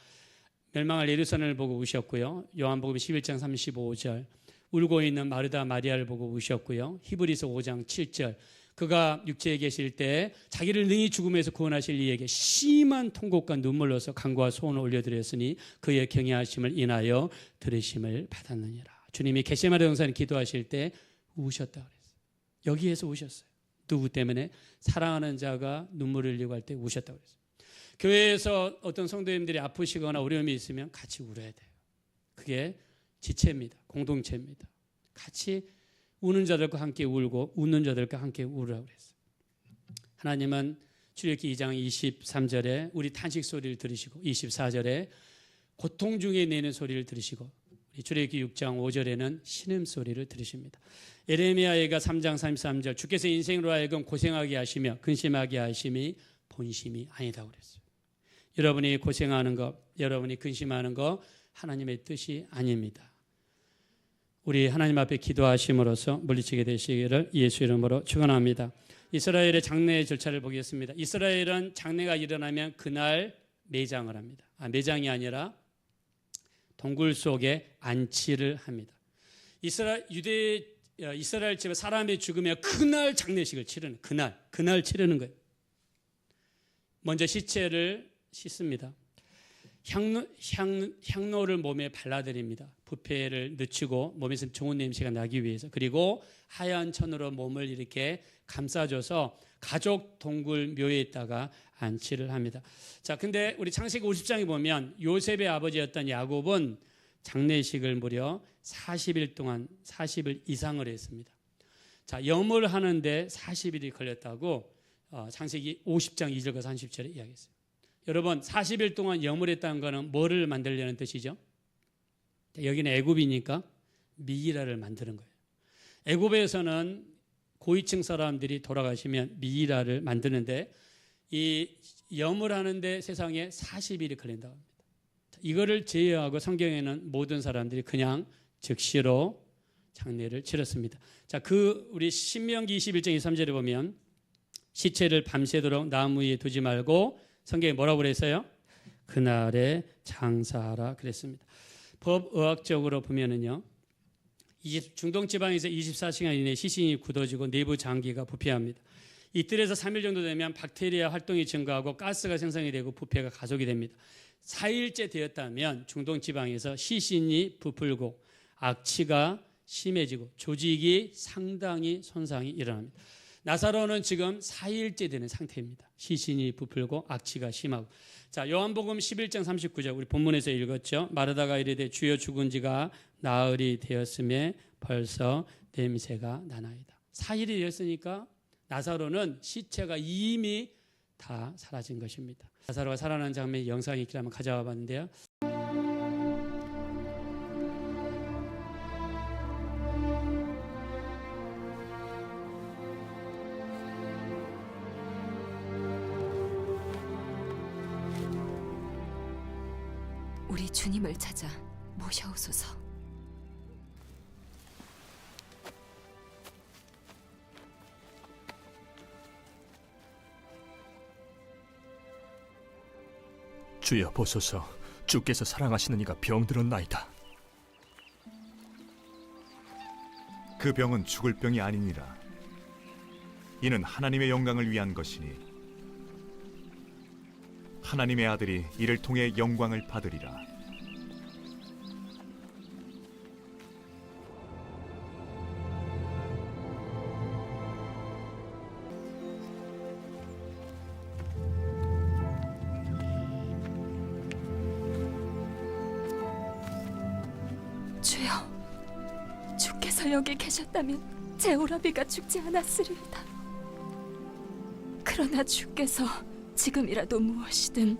멸망할 예루살렘을 보고 우셨고요. 요한복음 11장 35절 울고 있는 마르다 마리아를 보고 우셨고요. 히브리서 5장 7절 그가 육체에 계실 때 자기를 능히 죽음에서 구원하실 이에게 심한 통곡과 눈물로서 간구와 소원을 올려드렸으니 그의 경외하심을 인하여 들으심을 받았느니라. 주님이 겟세마네 동산에 기도하실 때 우셨다 그랬어요. 여기에서 우셨어요. 누구 때문에? 사랑하는 자가 눈물을 흘리고 할 때 우셨다고 그랬어요. 교회에서 어떤 성도님들이 아프시거나 어려움이 있으면 같이 울어야 돼요. 그게 지체입니다. 공동체입니다. 같이 우는 자들과 함께 울고 웃는 자들과 함께 울으라고 그랬어요. 하나님은 출애굽기 2장 23절에 우리 탄식 소리를 들으시고 24절에 고통 중에 내는 소리를 들으시고 출애굽기 6장 5절에는 신음소리를 들으십니다. 에레미야가 3장 33절 주께서 인생으로 하여금 고생하게 하시며 근심하게 하심이 본심이 아니다 그랬어요. 여러분이 고생하는 것, 여러분이 근심하는 것 하나님의 뜻이 아닙니다. 우리 하나님 앞에 기도하심으로써 물리치게 되시기를 예수 이름으로 축원합니다. 이스라엘의 장례의 절차를 보겠습니다. 이스라엘은 장례가 일어나면 그날 매장을 합니다. 매장이 아니라 동굴 속에 안치를 합니다. 이스라엘 집에 사람이 죽으면 그날 장례식을 치르는 그날 치르는 거예요. 먼저 시체를 씻습니다. 향로를 몸에 발라드립니다. 부패를 늦추고 몸에서 좋은 냄새가 나기 위해서. 그리고 하얀 천으로 몸을 이렇게 감싸줘서 가족 동굴 묘에다가 안치를 합니다. 자, 근데 우리 창세기 50장에 보면 요셉의 아버지였던 야곱은 장례식을 무려 40일 이상을 했습니다. 자, 염을 하는데 40일이 걸렸다고 창세기 50장 2절과 30절에 이야기했어요. 여러분 40일 동안 염을 했다는 것은 뭐를 만들려는 뜻이죠? 여기는 애굽이니까 미이라를 만드는 거예요. 애굽에서는 고위층 사람들이 돌아가시면 미이라를 만드는데 이 염을 하는데 세상에 40일이 걸린다고 합니다. 이거를 제외하고 성경에는 모든 사람들이 그냥 즉시로 장례를 치렀습니다. 자, 우리 신명기 21장 23절에 보면 시체를 밤새도록 나무 위에 두지 말고 성경에 뭐라고 그랬어요? 그날에 장사하라 그랬습니다. 법의학적으로 보면은요, 중동 지방에서 24시간 이내에 시신이 굳어지고 내부 장기가 부패합니다. 이틀에서 3일 정도 되면 박테리아 활동이 증가하고 가스가 생성이 되고 부패가 가속이 됩니다. 4일째 되었다면 중동 지방에서 시신이 부풀고 악취가 심해지고 조직이 상당히 손상이 일어납니다. 나사로는 지금 4일째 되는 상태입니다. 시신이 부풀고 악취가 심하고. 자, 요한복음 11장 39절 우리 본문에서 읽었죠. 마르다가 이르되 주여 죽은 지가 나흘이 되었음에 벌써 냄새가 나나이다. 4일이 되었으니까 나사로는 시체가 이미 다 사라진 것입니다. 나사로가 살아난 장면의 영상이 있기를 한번 가져와 봤는데요. 우리 주님을 찾아 모셔오소서. 주여 보소서, 주께서 사랑하시는 이가 병들었나이다. 그 병은 죽을 병이 아니니라. 이는 하나님의 영광을 위한 것이니 하나님의 아들이 이를 통해 영광을 받으리라. 주여, 주께서 여기 계셨다면 제 오라비가 죽지 않았으리이다. 그러나 주께서 지금이라도 무엇이든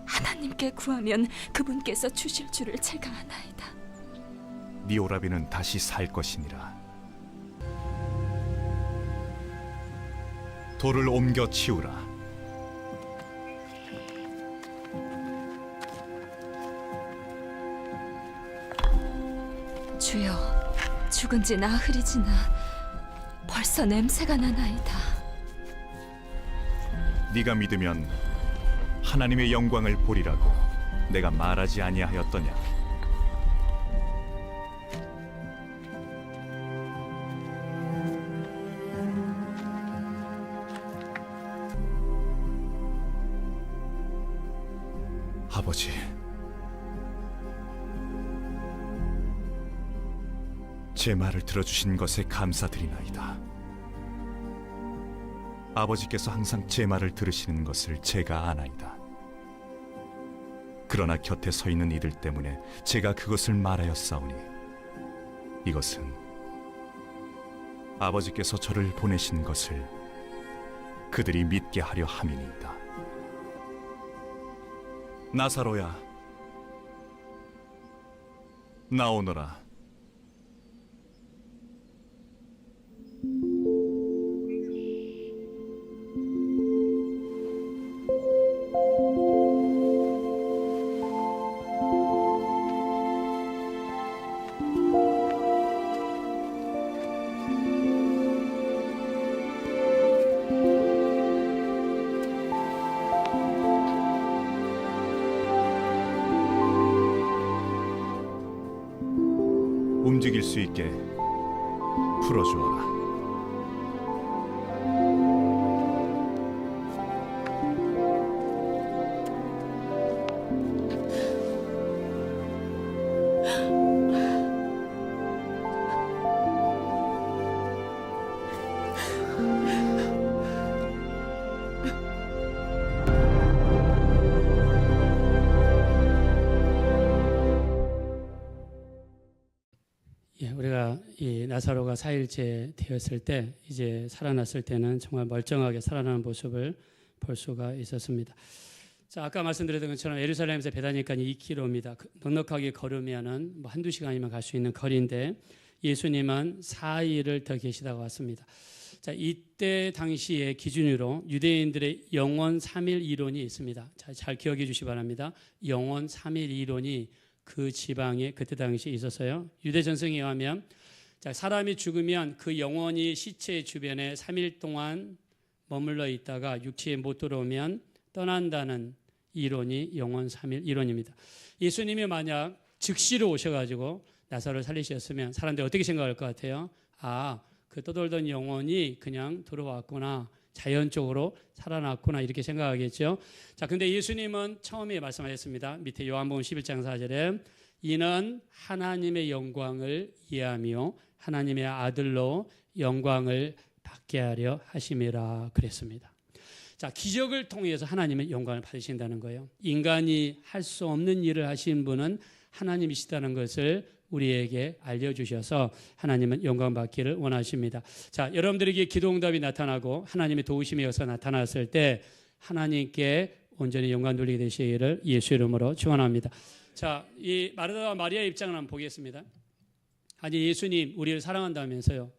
하나님께 구하면 그분께서 주실 줄을 제가 아나이다. 네 오라비는 다시 살 것이니라. 돌을 옮겨 치우라. 주여, 죽은 지 나흘이지나 벌써 냄새가 나나이다. 네가 믿으면 하나님의 영광을 보리라고 내가 말하지 아니하였더냐. 아버지, 제 말을 들어주신 것에 감사드리나이다. 아버지께서 항상 제 말을 들으시는 것을 제가 아나이다. 그러나 곁에 서 있는 이들 때문에 제가 그것을 말하였사오니 이것은 아버지께서 저를 보내신 것을 그들이 믿게 하려 함이니이다. 나사로야, 나오너라. 움직일 수 있게 풀어주어라. 예, 우리가 이 나사로가 4일째 되었을 때 이제 살아났을 때는 정말 멀쩡하게 살아나는 모습을 볼 수가 있었습니다. 자, 아까 말씀드렸던 것처럼 예루살렘에서 베다니까지 2km입니다. 넉넉하게 걸으면은 뭐 한두 시간이면 갈 수 있는 거리인데 예수님은 4일을 더 계시다가 왔습니다. 자, 이때 당시의 기준으로 유대인들의 영원 3일 이론이 있습니다. 자, 잘 기억해 주시기 바랍니다. 영원 3일 이론이 그 지방에 그때 당시에 있었어요. 유대 전승에 의하면 자, 사람이 죽으면 그 영혼이 시체 주변에 3일 동안 머물러 있다가 육체에 못 들어오면 떠난다는 이론이 영원 3일 이론입니다. 예수님이 만약 즉시로 오셔가지고 나사로를 살리셨으면 사람들이 어떻게 생각할 것 같아요? 아, 그 떠돌던 영혼이 그냥 들어왔구나, 자연적으로 살아났구나 이렇게 생각하겠죠. 자, 근데 예수님은 처음에 말씀하셨습니다. 밑에 요한복음 11장 4절에 이는 하나님의 영광을 이해하며 하나님의 아들로 영광을 받게 하려 하심이라 그랬습니다. 자, 기적을 통해서 하나님의 영광을 받으신다는 거예요. 인간이 할 수 없는 일을 하신 분은 하나님이시다는 것을 우리에게 알려주셔서 하나님은 영광 받기를 원하십니다. 자, 여러분들에게 기도응답이 나타나고 하나님의 도우심의 역사 나타났을 때 하나님께 온전히 영광 돌리게 되시기를 예수 이름으로 축원합니다. 자, 이 마르다와 마리아의 입장을 한번 보겠습니다. 아니, 예수님 우리를 사랑한다면서요.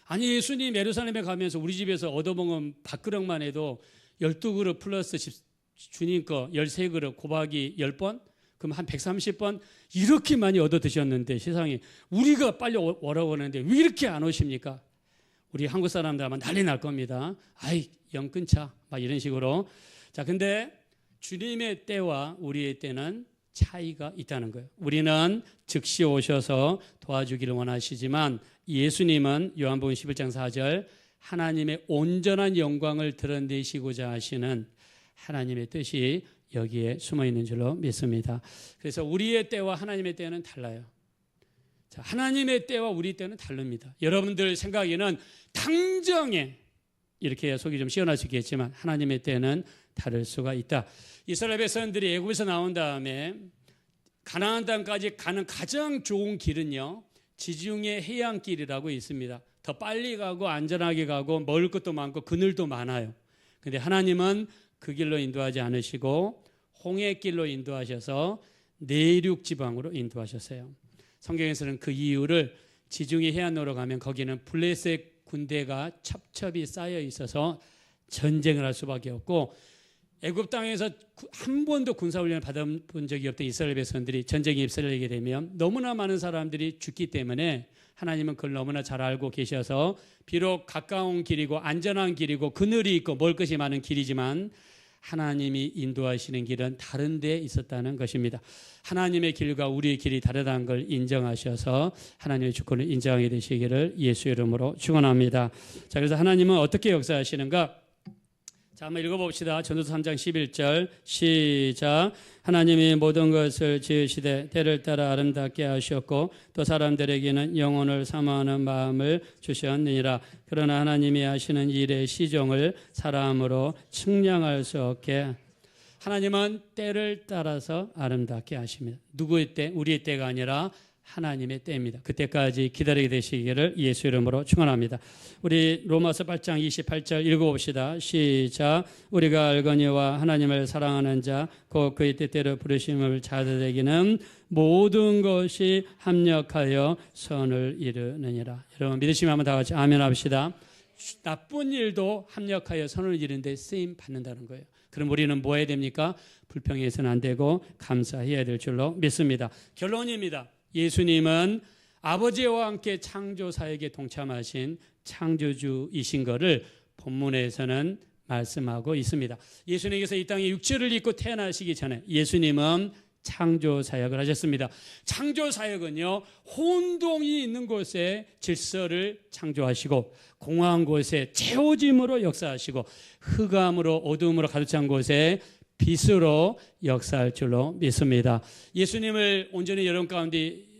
아니, 예수님 예루살렘에 가면서 우리 집에서 얻어먹은 밥그릇만 해도 12그릇 플러스 주님 거 13그릇 곱하기 10번? 그럼 한 130번 이렇게 많이 얻어 드셨는데 세상에 우리가 빨리 오라고 하는데 왜 이렇게 안 오십니까? 우리 한국 사람들 아마 난리 날 겁니다. 아이, 영 끊자 막 이런 식으로. 자, 근데 주님의 때와 우리의 때는 차이가 있다는 거예요. 우리는 즉시 오셔서 도와주기를 원하시지만 예수님은 요한복음 11장 4절 하나님의 온전한 영광을 드러내시고자 하시는 하나님의 뜻이 여기에 숨어 있는 줄로 믿습니다. 그래서 우리의 때와 하나님의 때는 달라요. 자, 하나님의 때와 우리 때는 다릅니다. 여러분들 생각에는 당장에 이렇게 속이 좀 시원할 수 있겠지만 하나님의 때는 다를 수가 있다. 이스라엘 백성들이 애굽에서 나온 다음에 가나안 땅까지 가는 가장 좋은 길은요, 지중해 해안길이라고 있습니다. 더 빨리 가고 안전하게 가고 먹을 것도 많고 그늘도 많아요. 근데 하나님은 그 길로 인도하지 않으시고 홍해길로 인도하셔서 내륙 지방으로 인도하셨어요. 성경에서는 그 이유를 지중해 해안으로 가면 거기는 블레셋 군대가 첩첩이 쌓여 있어서 전쟁을 할 수밖에 없고, 애굽 땅에서 한 번도 군사훈련을 받아본 적이 없던 이스라엘 백성들이 전쟁에 휩쓸리게 되면 너무나 많은 사람들이 죽기 때문에 하나님은 그걸 너무나 잘 알고 계셔서 비록 가까운 길이고 안전한 길이고 그늘이 있고 먹을 것이 많은 길이지만 하나님이 인도하시는 길은 다른 데 있었다는 것입니다. 하나님의 길과 우리의 길이 다르다는 걸 인정하셔서 하나님의 주권을 인정하게 되시기를 예수 이름으로 축원합니다. 자, 그래서 하나님은 어떻게 역사하시는가? 자, 한번 읽어봅시다. 전도서 3장 11절 시작. 하나님이 모든 것을 지으시되 때를 따라 아름답게 하셨고 또 사람들에게는 영혼을 사모하는 마음을 주셨느니라. 그러나 하나님이 하시는 일의 시종을 사람으로 측량할 수 없게 하나님은 때를 따라서 아름답게 하십니다. 누구의 때? 우리의 때가 아니라 하나님의 때입니다. 그때까지 기다리게 되시기를 예수 이름으로 축원합니다. 우리 로마서 8장 28절 읽어봅시다. 시작. 우리가 알거니와 하나님을 사랑하는 자 곧 그의 뜻대로 부르심을 자들에게는 모든 것이 합력하여 선을 이루느니라. 여러분 믿으시면 한번 다 같이 아멘 합시다. 나쁜 일도 합력하여 선을 이루는데 쓰임 받는다는 거예요. 그럼 우리는 뭐 해야 됩니까? 불평해서는 안 되고 감사해야 될 줄로 믿습니다. 결론입니다. 예수님은 아버지와 함께 창조사역에 동참하신 창조주이신 것을 본문에서는 말씀하고 있습니다. 예수님께서 이 땅에 육체를 입고 태어나시기 전에 예수님은 창조사역을 하셨습니다. 창조사역은요, 혼동이 있는 곳에 질서를 창조하시고 공허한 곳에 채워짐으로 역사하시고 흑암으로 어두움으로 가득 찬 곳에 빛으로 역사할 줄로 믿습니다. 예수님을 온전히 여러분 가운데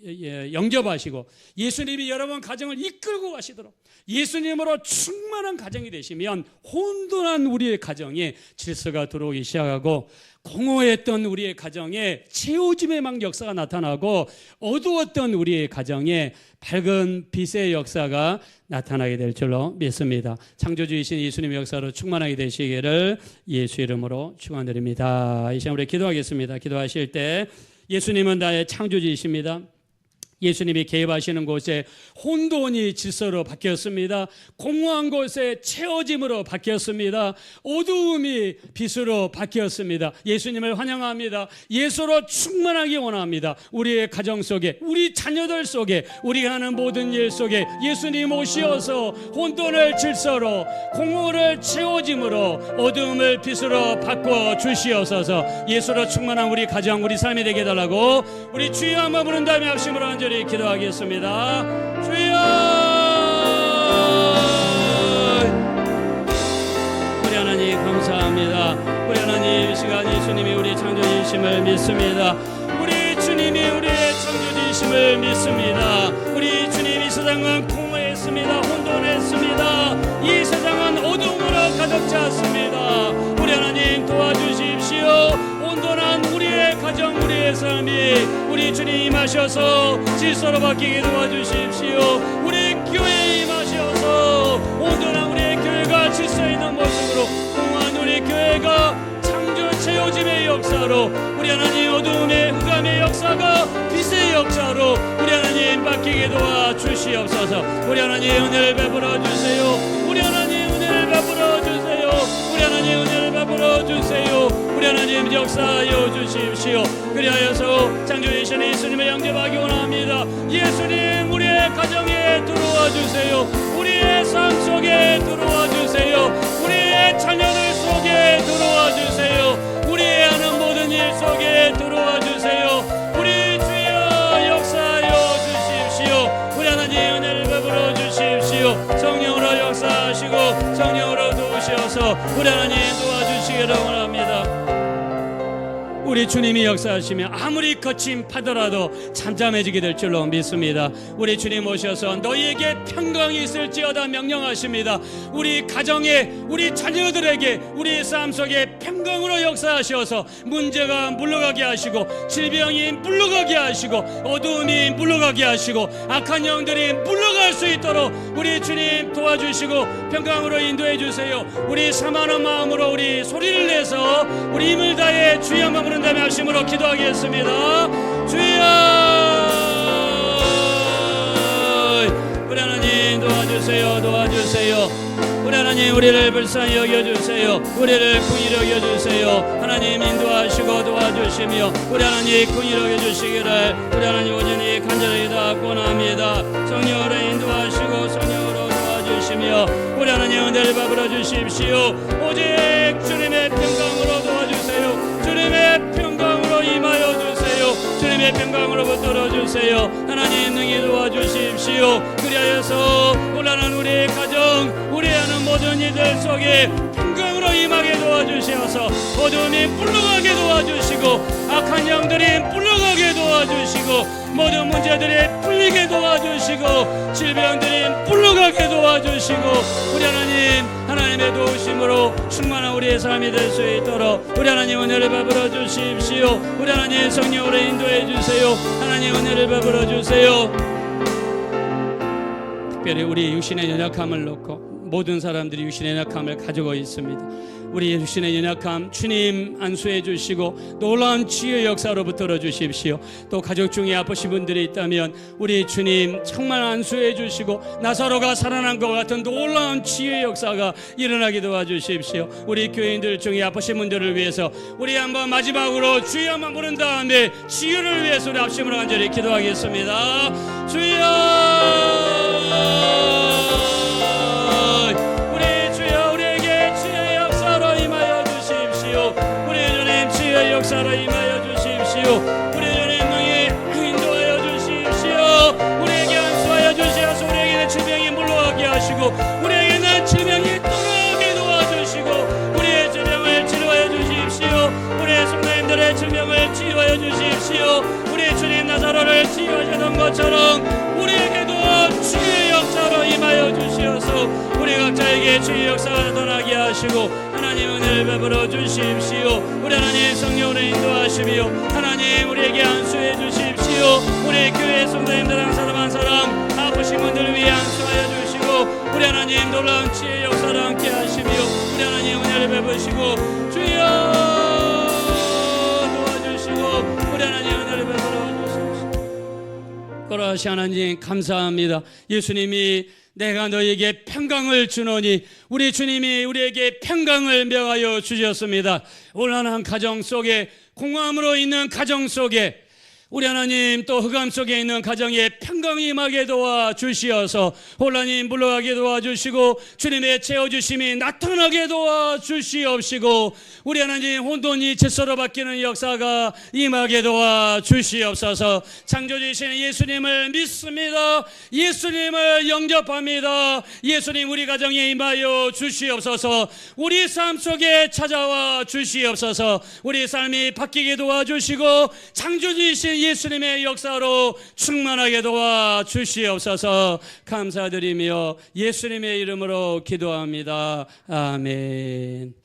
영접하시고 예수님이 여러분 가정을 이끌고 가시도록 예수님으로 충만한 가정이 되시면 혼돈한 우리의 가정에 질서가 들어오기 시작하고 공허했던 우리의 가정에 채워짐의 막 역사가 나타나고 어두웠던 우리의 가정에 밝은 빛의 역사가 나타나게 될 줄로 믿습니다. 창조주이신 예수님의 역사로 충만하게 되시기를 예수 이름으로 축원드립니다. 이 시간 우리 기도하겠습니다. 기도하실 때 예수님은 나의 창조주이십니다. 예수님이 개입하시는 곳에 혼돈이 질서로 바뀌었습니다. 공허한 곳에 채워짐으로 바뀌었습니다. 어두움이 빛으로 바뀌었습니다. 예수님을 환영합니다. 예수로 충만하기 원합니다. 우리의 가정 속에, 우리 자녀들 속에, 우리가 하는 모든 일 속에 예수님 오시어서 혼돈을 질서로, 공허를 채워짐으로, 어두움을 빛으로 바꿔 주시옵소서. 예수로 충만한 우리 가정, 우리 삶이 되게 해달라고 우리 주여 한번 부른 다음에 합심으로 간절히 기도하겠습니다. 주여, 우리 하나님 감사합니다. 우리 하나님 이 시간 예수님이 우리 창조주이심을 믿습니다. 우리 주님이 우리의 창조주이심을 믿습니다. 우리 주님이 세상은 공허했습니다. 혼돈했습니다. 이 세상은 어둠으로 가득 찼습니다. 우리 하나님 도와주십시오. 온전한 우리의 가정, 우리의 삶이 우리 주님 임하셔서 질서로 바뀌게 도와주십시오. 우리 교회에 임하셔서 온전한 우리의 교회가 질서 있는 모습으로, 공허한 우리 교회가 창조 채워짐의 역사로, 우리 하나님 어두움의 흑암의 역사가 빛의 역사로 우리 하나님 바뀌게 도와주시옵소서. 우리 하나님 은혜를 베풀어 주세요. 우리 하나님 은혜를 베풀어 주세요. 우리 하나님 은혜를 베풀어 주세요. 우리 하나님 역사하여 주십시오. 그리하여서 창조주이신 예수님을 영접하기 원합니다. 예수님 우리의 가정에 들어와 주세요. 우리의 삶 속에 들어와 주세요. 우리의 자녀들 속에 들어와 주세요. 우리의 하는 모든 일 속에 들어와 주세요. 우리 주여 역사하여 주십시오. 우리 하나님 은혜를 베풀어 주십시오. 성령으로 역사하시고 성령으로 도우셔서 우리 하나님 도와주시기를 원합니다. 우리 주님이 역사하시며 아무리 거친 파도라도 잠잠해지게 될 줄로 믿습니다. 우리 주님 오셔서 너희에게 평강이 있을지어다 명령하십니다. 우리 가정에, 우리 자녀들에게, 우리 삶 속에 평강으로 역사하셔서 문제가 물러가게 하시고, 질병이 물러가게 하시고, 어두움이 물러가게 하시고, 악한 영들이 물러갈 수 있도록 우리 주님 도와주시고 평강으로 인도해 주세요. 우리 사모하는 마음으로 우리 소리를 내서 우리 힘을 다해 주여만 부른다며 합심으로 기도하겠습니다. 주여, 우리 하나님 도와주세요. 도와주세요. 우리 하나님, 우리를 불쌍히 여겨주세요. 우리를 긍휼히 여겨주세요. 하나님 인도하시고 도와주시며 우리 하나님 긍휼히 여겨주시기를 우리 하나님 오전히 간절히 다 권합니다. 성령으로 인도하시고 성령으로 도와주시며 우리 하나님 은혜를 베풀어 주십시오. 오직 주님의 평강으로 도와주세요. 주님의 평강으로 임하여 주세요. 주님의 평강으로 붙들어 주세요. 하나님 능히 도와주십시오. 그리하여서 올라는 우리 가정, 우리 하는 모든 이들 속에 평강으로 임하게 도와주시어서 어둠이 물러가게 도와주시고 악한 영들이 물러가게 도와주시고 모든 문제들이 풀리게 도와주시고 질병들이 물러가게 도와주시고 우리 하나님, 하나님의 도우심으로 충만한 우리의 삶이 될 수 있도록 우리 하나님 은혜를 베풀어 주십시오. 우리 하나님 성령으로 인도해 주세요. 하나님 은혜를 베풀어 주세요. 특별히 우리 육신의 연약함을 놓고 모든 사람들이 육신의 연약함을 가지고 있습니다. 우리 육신의 연약함 주님 안수해 주시고 놀라운 치유의 역사로 붙들어 주십시오. 또 가족 중에 아프신 분들이 있다면 우리 주님 정말 안수해 주시고 나사로가 살아난 것 같은 놀라운 치유의 역사가 일어나게 도와주십시오. 우리 교인들 중에 아프신 분들을 위해서 우리 한번 마지막으로 주여 한번 부른 다음에 치유를 위해서 우리 합심으로 간절히 기도하겠습니다. 주여, 역사로 임하여 주십시오. 우리 주님 능히 인도하여 주십시오. 우리에게 안수하여 주시어서 우리에게는 질병이 물러가게 하시고 우리에게는 질병이 떠나게 도와주시고 우리의 질병을 치료하여 주십시오. 우리의 성도님들의 질병을 치유하여 주십시오. 우리 주님 나사로를 치유하셨던 것처럼 우리에게도 치유의 역사로 임하여 주시어서 우리 각자에게 치유의 역사가 나타나게 하시고 하나님 은혜를 베풀어 주십시오. 우리 하나님 성령으로 인도하시며 하나님 우리에게 안수해 주십시오. 우리 교회 성도님들 한 사람 한 사람 아프신 분들을 위해 안수하여 주시고 우리 하나님 놀라운 치유의 역사를 함께 하시며 우리 하나님 은혜를 베푸시고 주여 도와주시고 우리 하나님 은혜를 베풀어 주십시오. 거라시 하나님 감사합니다. 예수님이 내가 너희에게 평강을 주노니 우리 주님이 우리에게 평강을 명하여 주셨습니다. 온란한 가정 속에, 공허함으로 있는 가정 속에 우리 하나님 또 흑암 속에 있는 가정에 평강이 임하게 도와주시어서 혼란이 물러가게 도와주시고 주님의 채워주심이 나타나게 도와주시옵시고 우리 하나님 혼돈이 질서로 바뀌는 역사가 임하게 도와주시옵소서. 창조주신 예수님을 믿습니다. 예수님을 영접합니다. 예수님 우리 가정에 임하여 주시옵소서. 우리 삶 속에 찾아와 주시옵소서. 우리 삶이 바뀌게 도와주시고 창조주신 예수님의 역사로 충만하게 도와주시옵소서. 감사드리며 예수님의 이름으로 기도합니다. 아멘.